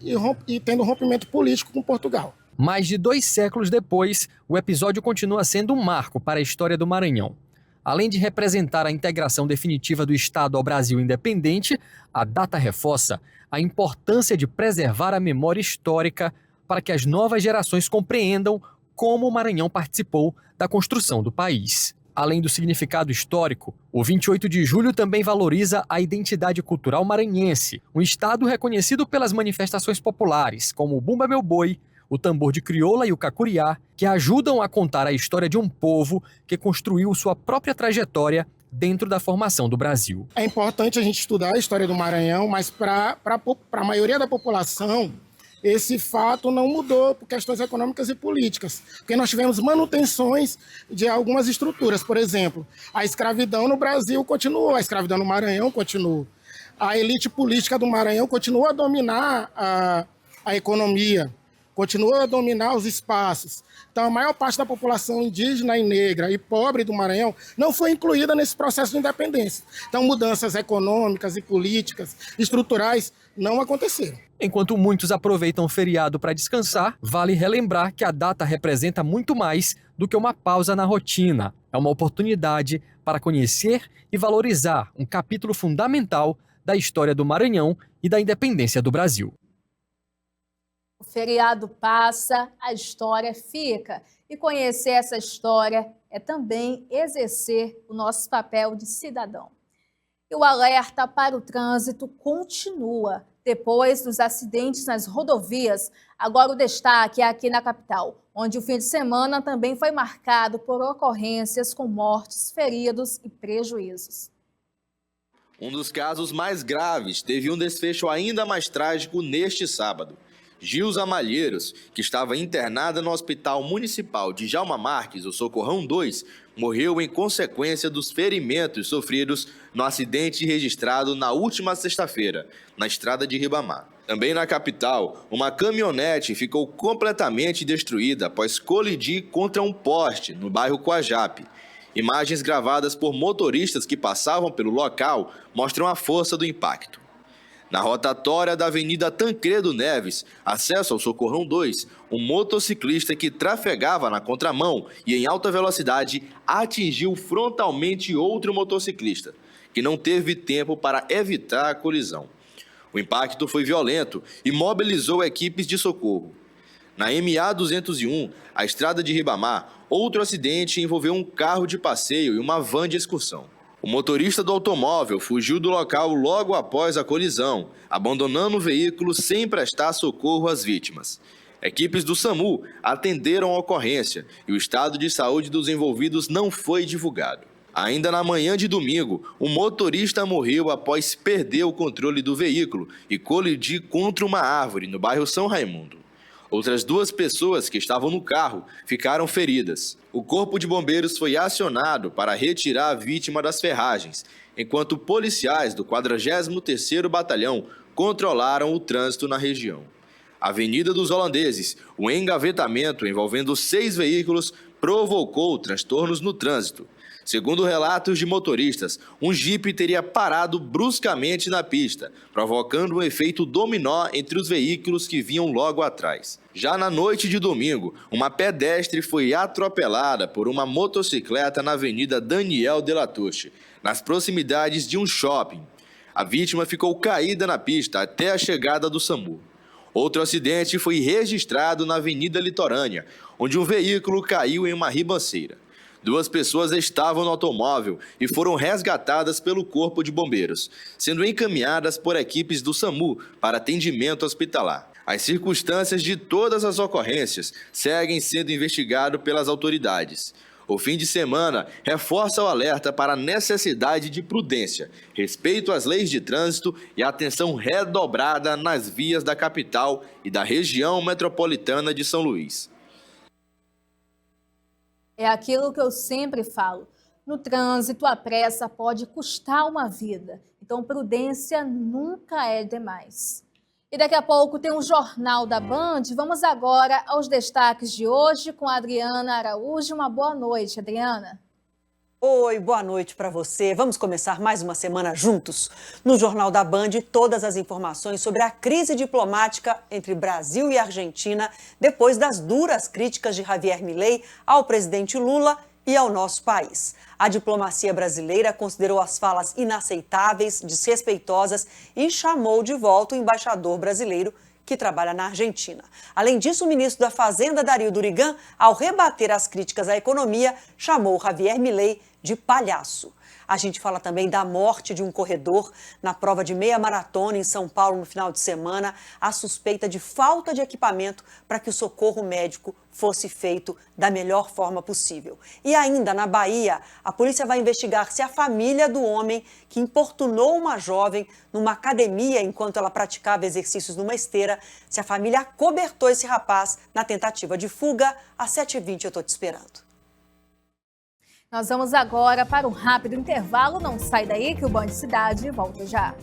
e tendo rompimento político com Portugal. Mais de 2 séculos depois, o episódio continua sendo um marco para a história do Maranhão. Além de representar a integração definitiva do Estado ao Brasil independente, a data reforça a importância de preservar a memória histórica para que as novas gerações compreendam como o Maranhão participou da construção do país. Além do significado histórico, o 28 de julho também valoriza a identidade cultural maranhense, um estado reconhecido pelas manifestações populares, como o Bumba Meu Boi, o tambor de crioula e o cacuriá, que ajudam a contar a história de um povo que construiu sua própria trajetória dentro da formação do Brasil. É importante a gente estudar a história do Maranhão, mas para a maioria da população, esse fato não mudou por questões econômicas e políticas, porque nós tivemos manutenções de algumas estruturas. Por exemplo, a escravidão no Brasil continuou, a escravidão no Maranhão continuou. A elite política do Maranhão continuou a dominar a economia, continua a dominar os espaços. Então, a maior parte da população indígena e negra e pobre do Maranhão não foi incluída nesse processo de independência. Então, mudanças econômicas e políticas, estruturais, não aconteceram. Enquanto muitos aproveitam o feriado para descansar, vale relembrar que a data representa muito mais do que uma pausa na rotina. É uma oportunidade para conhecer e valorizar um capítulo fundamental da história do Maranhão e da independência do Brasil. O feriado passa, a história fica. E conhecer essa história é também exercer o nosso papel de cidadão. E o alerta para o trânsito continua. Depois dos acidentes nas rodovias, agora o destaque é aqui na capital, onde o fim de semana também foi marcado por ocorrências com mortes, feridos e prejuízos. Um dos casos mais graves teve um desfecho ainda mais trágico neste sábado. Gilza Malheiros, que estava internada no Hospital Municipal de Djalma Marques, o Socorrão 2, morreu em consequência dos ferimentos sofridos no acidente registrado na última sexta-feira, na estrada de Ribamar. Também na capital, uma caminhonete ficou completamente destruída após colidir contra um poste no bairro Coajape. Imagens gravadas por motoristas que passavam pelo local mostram a força do impacto. Na rotatória da Avenida Tancredo Neves, acesso ao Socorrão 2, um motociclista que trafegava na contramão e em alta velocidade atingiu frontalmente outro motociclista, que não teve tempo para evitar a colisão. O impacto foi violento e mobilizou equipes de socorro. Na MA 201, a estrada de Ribamar, outro acidente envolveu um carro de passeio e uma van de excursão. O motorista do automóvel fugiu do local logo após a colisão, abandonando o veículo sem prestar socorro às vítimas. Equipes do SAMU atenderam a ocorrência e o estado de saúde dos envolvidos não foi divulgado. Ainda na manhã de domingo, o motorista morreu após perder o controle do veículo e colidir contra uma árvore no bairro São Raimundo. Outras 2 pessoas que estavam no carro ficaram feridas. O Corpo de Bombeiros foi acionado para retirar a vítima das ferragens, enquanto policiais do 43º Batalhão controlaram o trânsito na região. Avenida dos Holandeses, o engavetamento envolvendo 6 veículos provocou transtornos no trânsito. Segundo relatos de motoristas, um jipe teria parado bruscamente na pista, provocando um efeito dominó entre os veículos que vinham logo atrás. Já na noite de domingo, uma pedestre foi atropelada por uma motocicleta na Avenida Daniel de la Touche, nas proximidades de um shopping. A vítima ficou caída na pista até a chegada do SAMU. Outro acidente foi registrado na Avenida Litorânea, onde um veículo caiu em uma ribanceira. 2 pessoas estavam no automóvel e foram resgatadas pelo Corpo de Bombeiros, sendo encaminhadas por equipes do SAMU para atendimento hospitalar. As circunstâncias de todas as ocorrências seguem sendo investigadas pelas autoridades. O fim de semana reforça o alerta para a necessidade de prudência, respeito às leis de trânsito e atenção redobrada nas vias da capital e da região metropolitana de São Luís. É aquilo que eu sempre falo. No trânsito, a pressa pode custar uma vida. Então, prudência nunca é demais. E daqui a pouco tem um Jornal da Band. Vamos agora aos destaques de hoje com a Adriana Araújo. Uma boa noite, Adriana. Oi, boa noite para você. Vamos começar mais uma semana juntos. No Jornal da Band, todas as informações sobre a crise diplomática entre Brasil e Argentina depois das duras críticas de Javier Milei ao presidente Lula e ao nosso país. A diplomacia brasileira considerou as falas inaceitáveis, desrespeitosas e chamou de volta o embaixador brasileiro que trabalha na Argentina. Além disso, o ministro da Fazenda, Dario Durigan, ao rebater as críticas à economia, chamou Javier Milei de palhaço. A gente fala também da morte de um corredor na prova de meia maratona em São Paulo no final de semana, a suspeita de falta de equipamento para que o socorro médico fosse feito da melhor forma possível. E ainda na Bahia, a polícia vai investigar se a família do homem que importunou uma jovem numa academia enquanto ela praticava exercícios numa esteira, se a família acobertou esse rapaz na tentativa de fuga. Às 7h20 eu estou te esperando. Nós vamos agora para um rápido intervalo. Não sai daí que o Band Cidade volta já.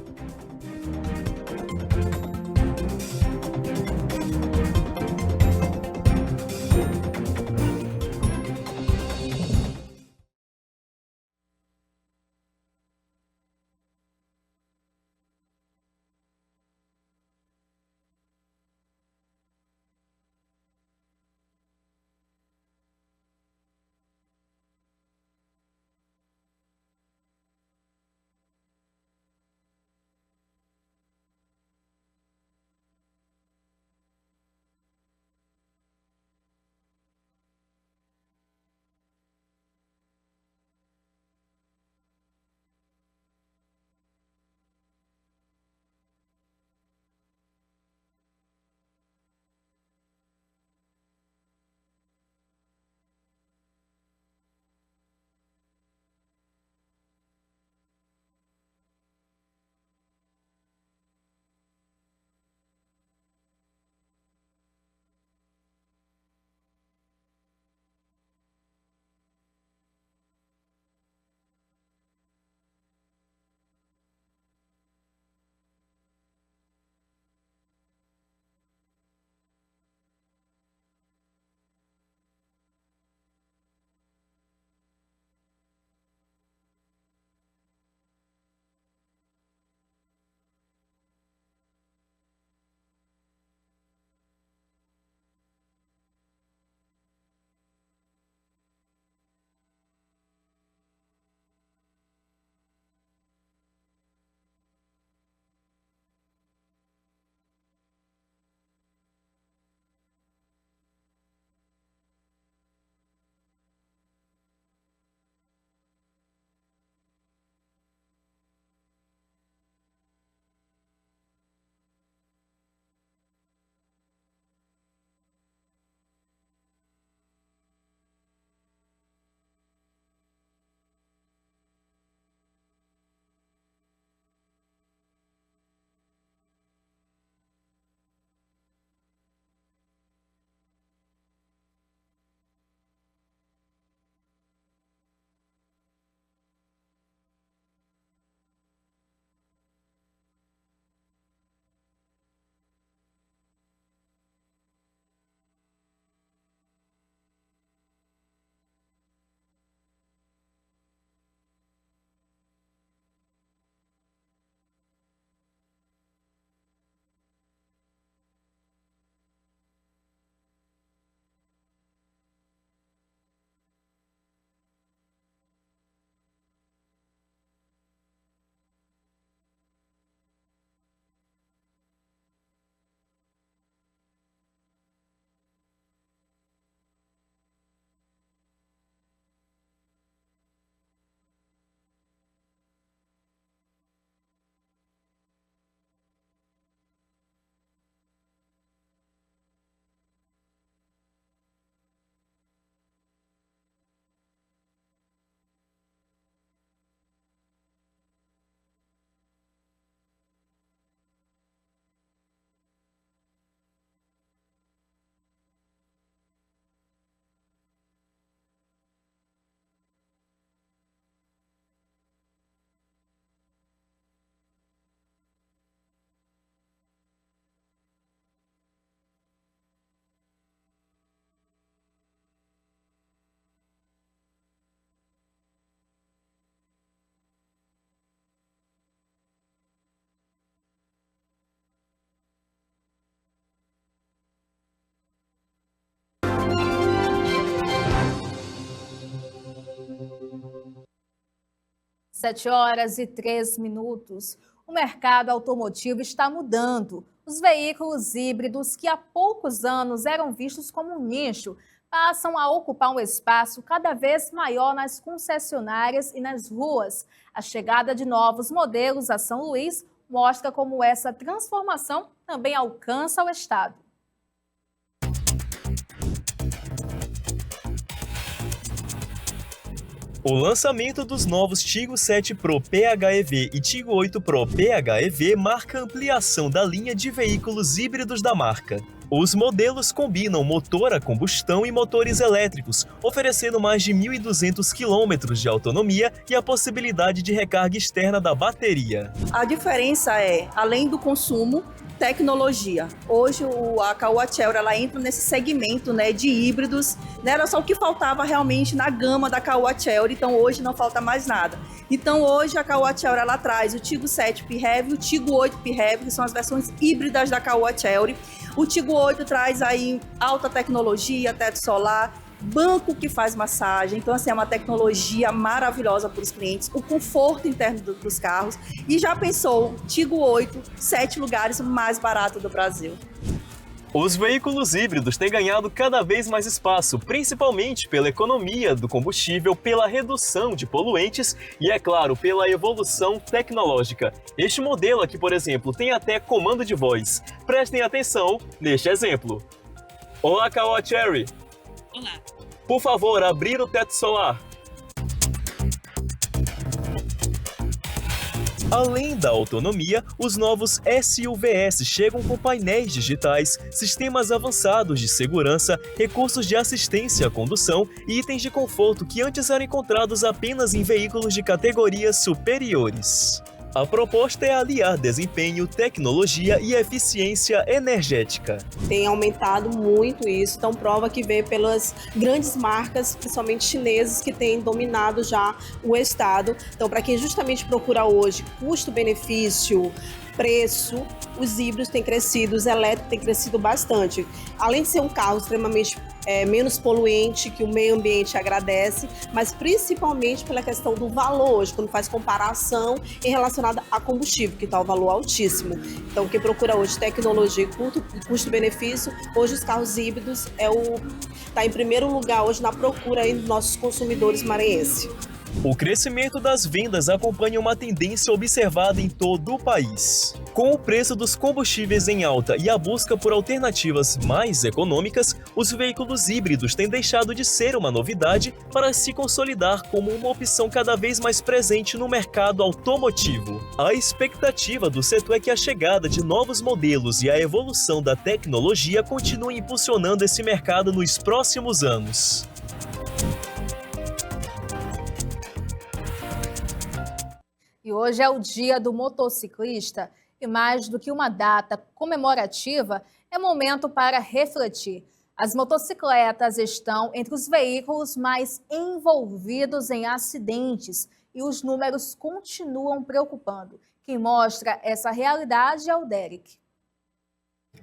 7h03. O mercado automotivo está mudando. Os veículos híbridos, que há poucos anos eram vistos como um nicho, passam a ocupar um espaço cada vez maior nas concessionárias e nas ruas. A chegada de novos modelos a São Luís mostra como essa transformação também alcança o estado. O lançamento dos novos Tigo 7 Pro PHEV e Tigo 8 Pro PHEV marca a ampliação da linha de veículos híbridos da marca. Os modelos combinam motor a combustão e motores elétricos, oferecendo mais de 1.200 km de autonomia e a possibilidade de recarga externa da bateria. A diferença é, além do consumo, tecnologia. Hoje a Caoa Chery, ela entra nesse segmento, né, de híbridos, né, era só o que faltava realmente na gama da Caoa Chery, então hoje não falta mais nada. Então hoje a Caoa Chery, ela traz o Tigo 7 PHEV e o Tigo 8 PHEV, que são as versões híbridas da Caoa Chery. O Tigo 8 traz aí alta tecnologia, teto solar, banco que faz massagem, então assim, é uma tecnologia maravilhosa para os clientes, o conforto interno dos carros. E já pensou, Tigo 8, 7 lugares mais barato do Brasil. Os veículos híbridos têm ganhado cada vez mais espaço, principalmente pela economia do combustível, pela redução de poluentes e, é claro, pela evolução tecnológica. Este modelo aqui, por exemplo, tem até comando de voz. Prestem atenção neste exemplo. Olá, Caoa Chery. Olá. Por favor, abrir o teto solar. Além da autonomia, os novos SUVs chegam com painéis digitais, sistemas avançados de segurança, recursos de assistência à condução e itens de conforto que antes eram encontrados apenas em veículos de categorias superiores. A proposta é aliar desempenho, tecnologia e eficiência energética. Tem aumentado muito isso, então prova que veio pelas grandes marcas, principalmente chinesas, que têm dominado já o estado. Então, para quem justamente procura hoje custo-benefício, preço, os híbridos têm crescido, os elétricos têm crescido bastante. Além de ser um carro extremamente menos poluente, que o meio ambiente agradece, mas principalmente pela questão do valor hoje, quando faz comparação em relacionada a combustível, que está o valor altíssimo. Então, quem procura hoje tecnologia e custo-benefício, hoje os carros híbridos está em primeiro lugar hoje na procura aí dos nossos consumidores maranhenses. O crescimento das vendas acompanha uma tendência observada em todo o país. Com o preço dos combustíveis em alta e a busca por alternativas mais econômicas, os veículos híbridos têm deixado de ser uma novidade para se consolidar como uma opção cada vez mais presente no mercado automotivo. A expectativa do setor é que a chegada de novos modelos e a evolução da tecnologia continuem impulsionando esse mercado nos próximos anos. E hoje é o Dia do Motociclista e mais do que uma data comemorativa, é momento para refletir. As motocicletas estão entre os veículos mais envolvidos em acidentes e os números continuam preocupando. Quem mostra essa realidade é o Derek.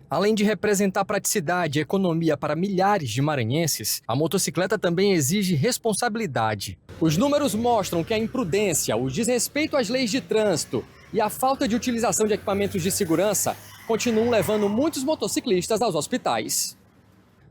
Além de representar praticidade e economia para milhares de maranhenses, a motocicleta também exige responsabilidade. Os números mostram que a imprudência, o desrespeito às leis de trânsito e a falta de utilização de equipamentos de segurança continuam levando muitos motociclistas aos hospitais.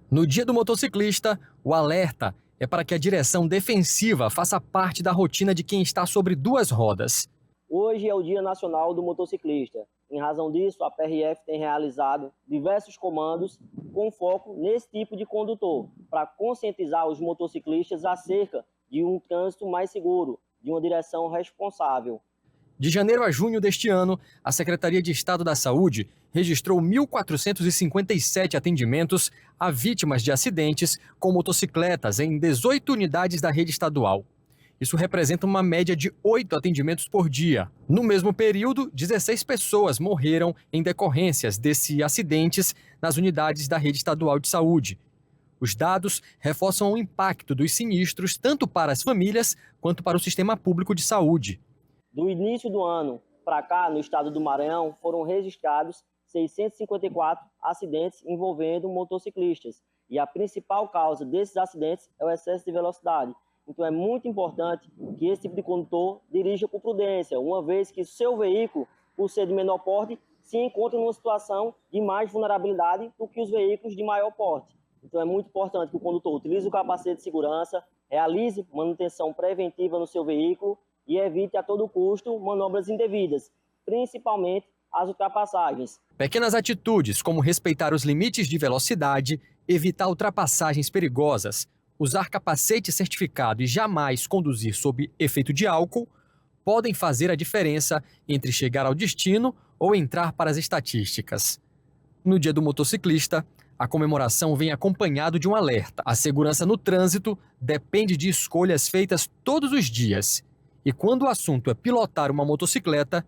No Dia do Motociclista, o alerta é para que a direção defensiva faça parte da rotina de quem está sobre duas rodas. Hoje é o Dia Nacional do Motociclista. Em razão disso, a PRF tem realizado diversos comandos com foco nesse tipo de condutor, para conscientizar os motociclistas acerca de um trânsito mais seguro, de uma direção responsável. De janeiro a junho deste ano, a Secretaria de Estado da Saúde registrou 1.457 atendimentos a vítimas de acidentes com motocicletas em 18 unidades da rede estadual. Isso representa uma média de 8 atendimentos por dia. No mesmo período, 16 pessoas morreram em decorrências desses acidentes nas unidades da rede estadual de saúde. Os dados reforçam o impacto dos sinistros tanto para as famílias quanto para o sistema público de saúde. Do início do ano para cá, no estado do Maranhão, foram registrados 654 acidentes envolvendo motociclistas. E a principal causa desses acidentes é o excesso de velocidade. Então é muito importante que esse tipo de condutor dirija com prudência, uma vez que seu veículo, por ser de menor porte, se encontra numa situação de mais vulnerabilidade do que os veículos de maior porte. Então é muito importante que o condutor utilize o capacete de segurança, realize manutenção preventiva no seu veículo e evite a todo custo manobras indevidas, principalmente as ultrapassagens. Pequenas atitudes como respeitar os limites de velocidade, evitar ultrapassagens perigosas, usar capacete certificado e jamais conduzir sob efeito de álcool podem fazer a diferença entre chegar ao destino ou entrar para as estatísticas. No Dia do Motociclista, a comemoração vem acompanhado de um alerta. A segurança no trânsito depende de escolhas feitas todos os dias. E quando o assunto é pilotar uma motocicleta,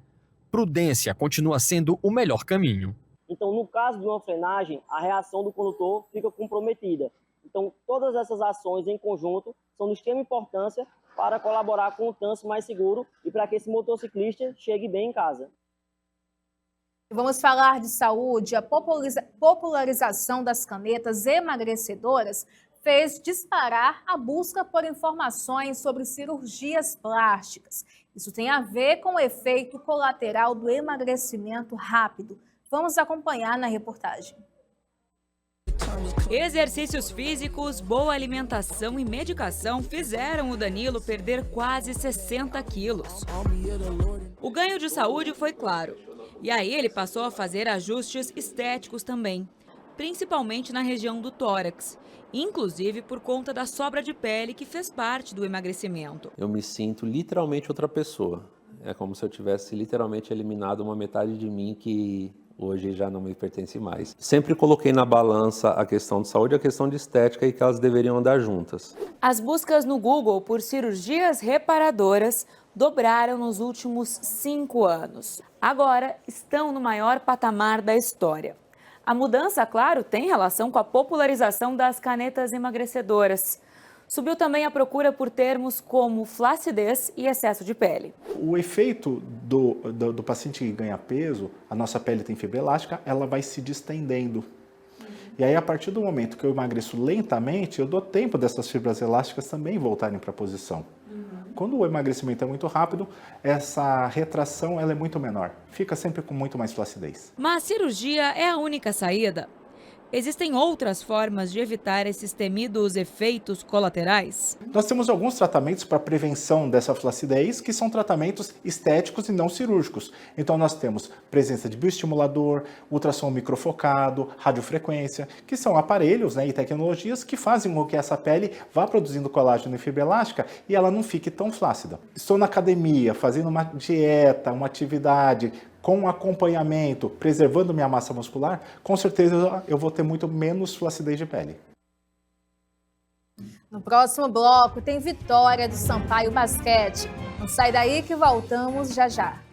prudência continua sendo o melhor caminho. Então, no caso de uma frenagem, a reação do condutor fica comprometida. Então, todas essas ações em conjunto são de extrema importância para colaborar com um trânsito mais seguro e para que esse motociclista chegue bem em casa. Vamos falar de saúde. A popularização das canetas emagrecedoras fez disparar a busca por informações sobre cirurgias plásticas. Isso tem a ver com o efeito colateral do emagrecimento rápido. Vamos acompanhar na reportagem. Exercícios físicos, boa alimentação e medicação fizeram o Danilo perder quase 60 quilos. O ganho de saúde foi claro. E aí ele passou a fazer ajustes estéticos também, principalmente na região do tórax, inclusive por conta da sobra de pele que fez parte do emagrecimento. Eu me sinto literalmente outra pessoa. É como se eu tivesse literalmente eliminado uma metade de mim que hoje já não me pertence mais. Sempre coloquei na balança a questão de saúde e a questão de estética e que elas deveriam andar juntas. As buscas no Google por cirurgias reparadoras dobraram nos últimos 5 anos. Agora estão no maior patamar da história. A mudança, claro, tem relação com a popularização das canetas emagrecedoras. Subiu também a procura por termos como flacidez e excesso de pele. O efeito do paciente que ganha peso, a nossa pele tem fibra elástica, ela vai se distendendo. E aí, a partir do momento que eu emagreço lentamente, eu dou tempo dessas fibras elásticas também voltarem para a posição. Quando o emagrecimento é muito rápido, essa retração ela é muito menor. Fica sempre com muito mais flacidez. Mas a cirurgia é a única saída? Existem outras formas de evitar esses temidos efeitos colaterais? Nós temos alguns tratamentos para prevenção dessa flacidez, que são tratamentos estéticos e não cirúrgicos. Então nós temos presença de bioestimulador, ultrassom microfocado, radiofrequência, que são aparelhos, e tecnologias que fazem com que essa pele vá produzindo colágeno e fibra elástica e ela não fique tão flácida. Estou na academia, fazendo uma dieta, uma atividade, com acompanhamento, preservando minha massa muscular, com certeza eu vou ter muito menos flacidez de pele. No próximo bloco tem vitória do Sampaio Basquete. Não sai daí que voltamos já já.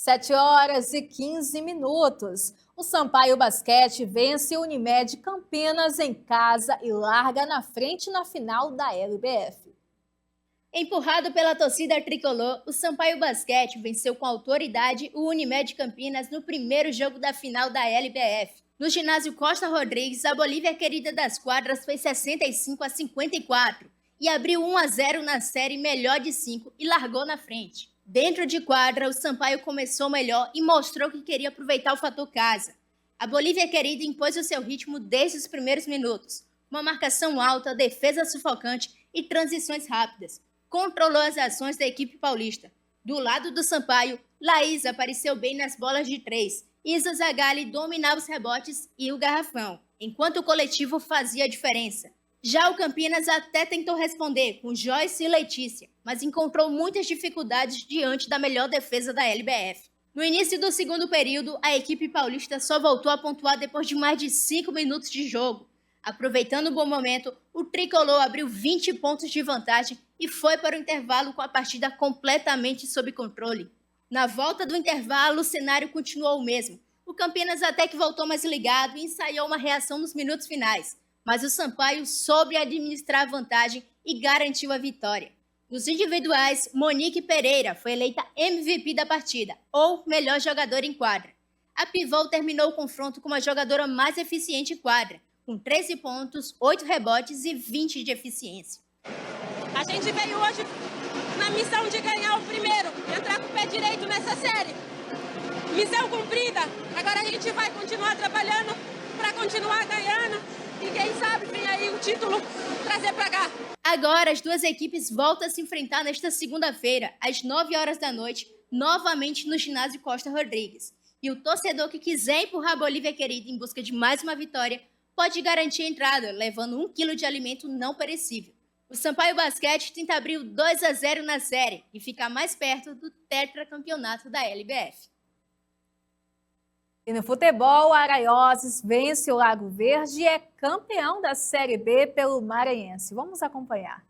7h15. O Sampaio Basquete vence o Unimed Campinas em casa e larga na frente na final da LBF. Empurrado pela torcida tricolor, o Sampaio Basquete venceu com autoridade o Unimed Campinas no primeiro jogo da final da LBF. No ginásio Costa Rodrigues, a Bolívia Querida das Quadras fez 65-54 e abriu 1-0 na série melhor de 5 e largou na frente. Dentro de quadra, o Sampaio começou melhor e mostrou que queria aproveitar o fator casa. A Bolívia Querida impôs o seu ritmo desde os primeiros minutos. Uma marcação alta, defesa sufocante e transições rápidas. Controlou as ações da equipe paulista. Do lado do Sampaio, Laís apareceu bem nas bolas de 3. Isa Zagalli dominava os rebotes e o garrafão, enquanto o coletivo fazia a diferença. Já o Campinas até tentou responder com Joyce e Letícia, mas encontrou muitas dificuldades diante da melhor defesa da LBF. No início do segundo período, a equipe paulista só voltou a pontuar depois de mais de 5 minutos de jogo. Aproveitando o bom momento, o tricolor abriu 20 pontos de vantagem e foi para o intervalo com a partida completamente sob controle. Na volta do intervalo, o cenário continuou o mesmo. O Campinas até que voltou mais ligado e ensaiou uma reação nos minutos finais, mas o Sampaio soube administrar a vantagem e garantiu a vitória. Nos individuais, Monique Pereira foi eleita MVP da partida, ou melhor jogadora em quadra. A pivô terminou o confronto como a jogadora mais eficiente em quadra, com 13 pontos, 8 rebotes e 20 de eficiência. A gente veio hoje na missão de ganhar o primeiro, entrar com o pé direito nessa série. Missão cumprida, agora a gente vai continuar trabalhando para continuar ganhando e quem sabe vem aí o título trazer para cá. Agora as duas equipes voltam a se enfrentar nesta segunda-feira, às 9 horas da noite, novamente no ginásio Costa Rodrigues. E o torcedor que quiser empurrar a Bolívia Querida em busca de mais uma vitória pode garantir a entrada, levando 1 quilo de alimento não perecível. O Sampaio Basquete tenta abrir o 2-0 na série e ficar mais perto do tetracampeonato da LBF. E no futebol, o Araioses vence o Lago Verde e é campeão da Série B pelo Maranhense. Vamos acompanhar.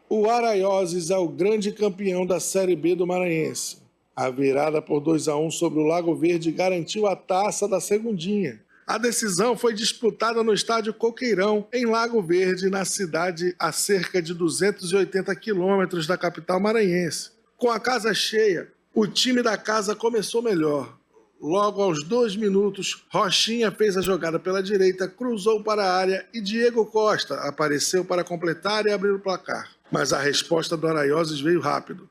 O Araioses é o grande campeão da Série B do Maranhense. A virada por 2-1 sobre o Lago Verde garantiu a taça da segundinha. A decisão foi disputada no estádio Coqueirão, em Lago Verde, na cidade a cerca de 280 quilômetros da capital maranhense. Com a casa cheia, o time da casa começou melhor. Logo aos 2 minutos, Rochinha fez a jogada pela direita, cruzou para a área e Diego Costa apareceu para completar e abrir o placar. Mas a resposta do Araioses veio rápido.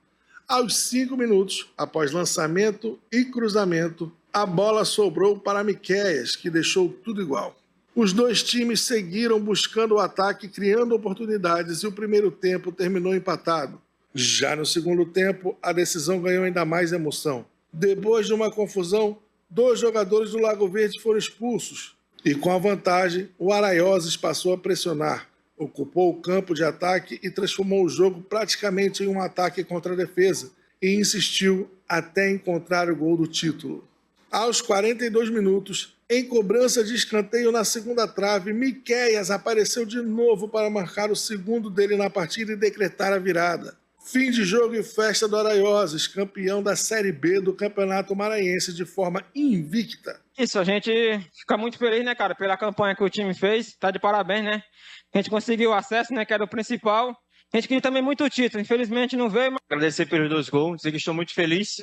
Aos 5 minutos, após lançamento e cruzamento, a bola sobrou para Miqueias, que deixou tudo igual. Os dois times seguiram buscando o ataque, criando oportunidades e o primeiro tempo terminou empatado. Já no segundo tempo, a decisão ganhou ainda mais emoção. Depois de uma confusão, 2 jogadores do Lago Verde foram expulsos. E com a vantagem, o Araioses passou a pressionar, ocupou o campo de ataque e transformou o jogo praticamente em um ataque contra a defesa e insistiu até encontrar o gol do título. Aos 42 minutos, em cobrança de escanteio na segunda trave, Miqueias apareceu de novo para marcar o segundo dele na partida e decretar a virada. Fim de jogo e festa do Araioses, campeão da Série B do Campeonato Maranhense de forma invicta. Isso, a gente fica muito feliz, né, cara, pela campanha que o time fez, tá de parabéns, né? A gente conseguiu o acesso, né, que era o principal. A gente queria também muito título, infelizmente não veio, mas... Agradecer pelos 2 gols, dizer que estou muito feliz.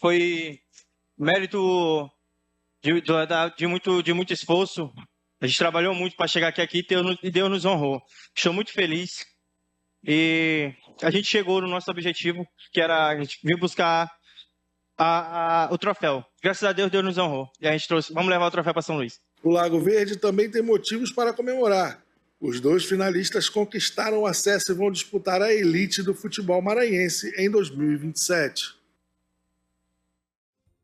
Foi mérito de muito esforço. A gente trabalhou muito para chegar aqui e Deus nos honrou. Estou muito feliz. E a gente chegou no nosso objetivo, que era a gente vir buscar o troféu. Graças a Deus, Deus nos honrou. E a gente trouxe, vamos levar o troféu para São Luís. O Lago Verde também tem motivos para comemorar. Os 2 finalistas conquistaram o acesso e vão disputar a elite do futebol maranhense em 2027.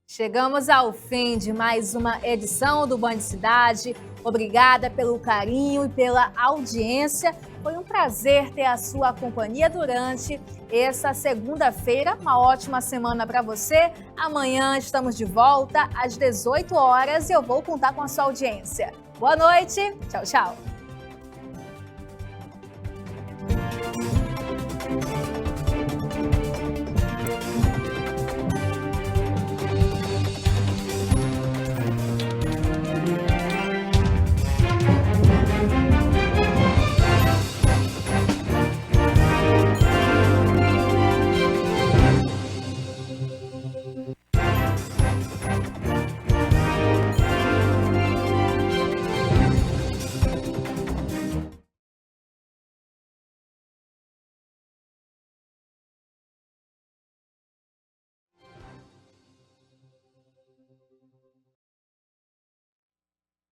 Chegamos ao fim de mais uma edição do Band Cidade. Obrigada pelo carinho e pela audiência. Foi um prazer ter a sua companhia durante essa segunda-feira. Uma ótima semana para você. Amanhã estamos de volta às 18 horas e eu vou contar com a sua audiência. Boa noite. Tchau, tchau.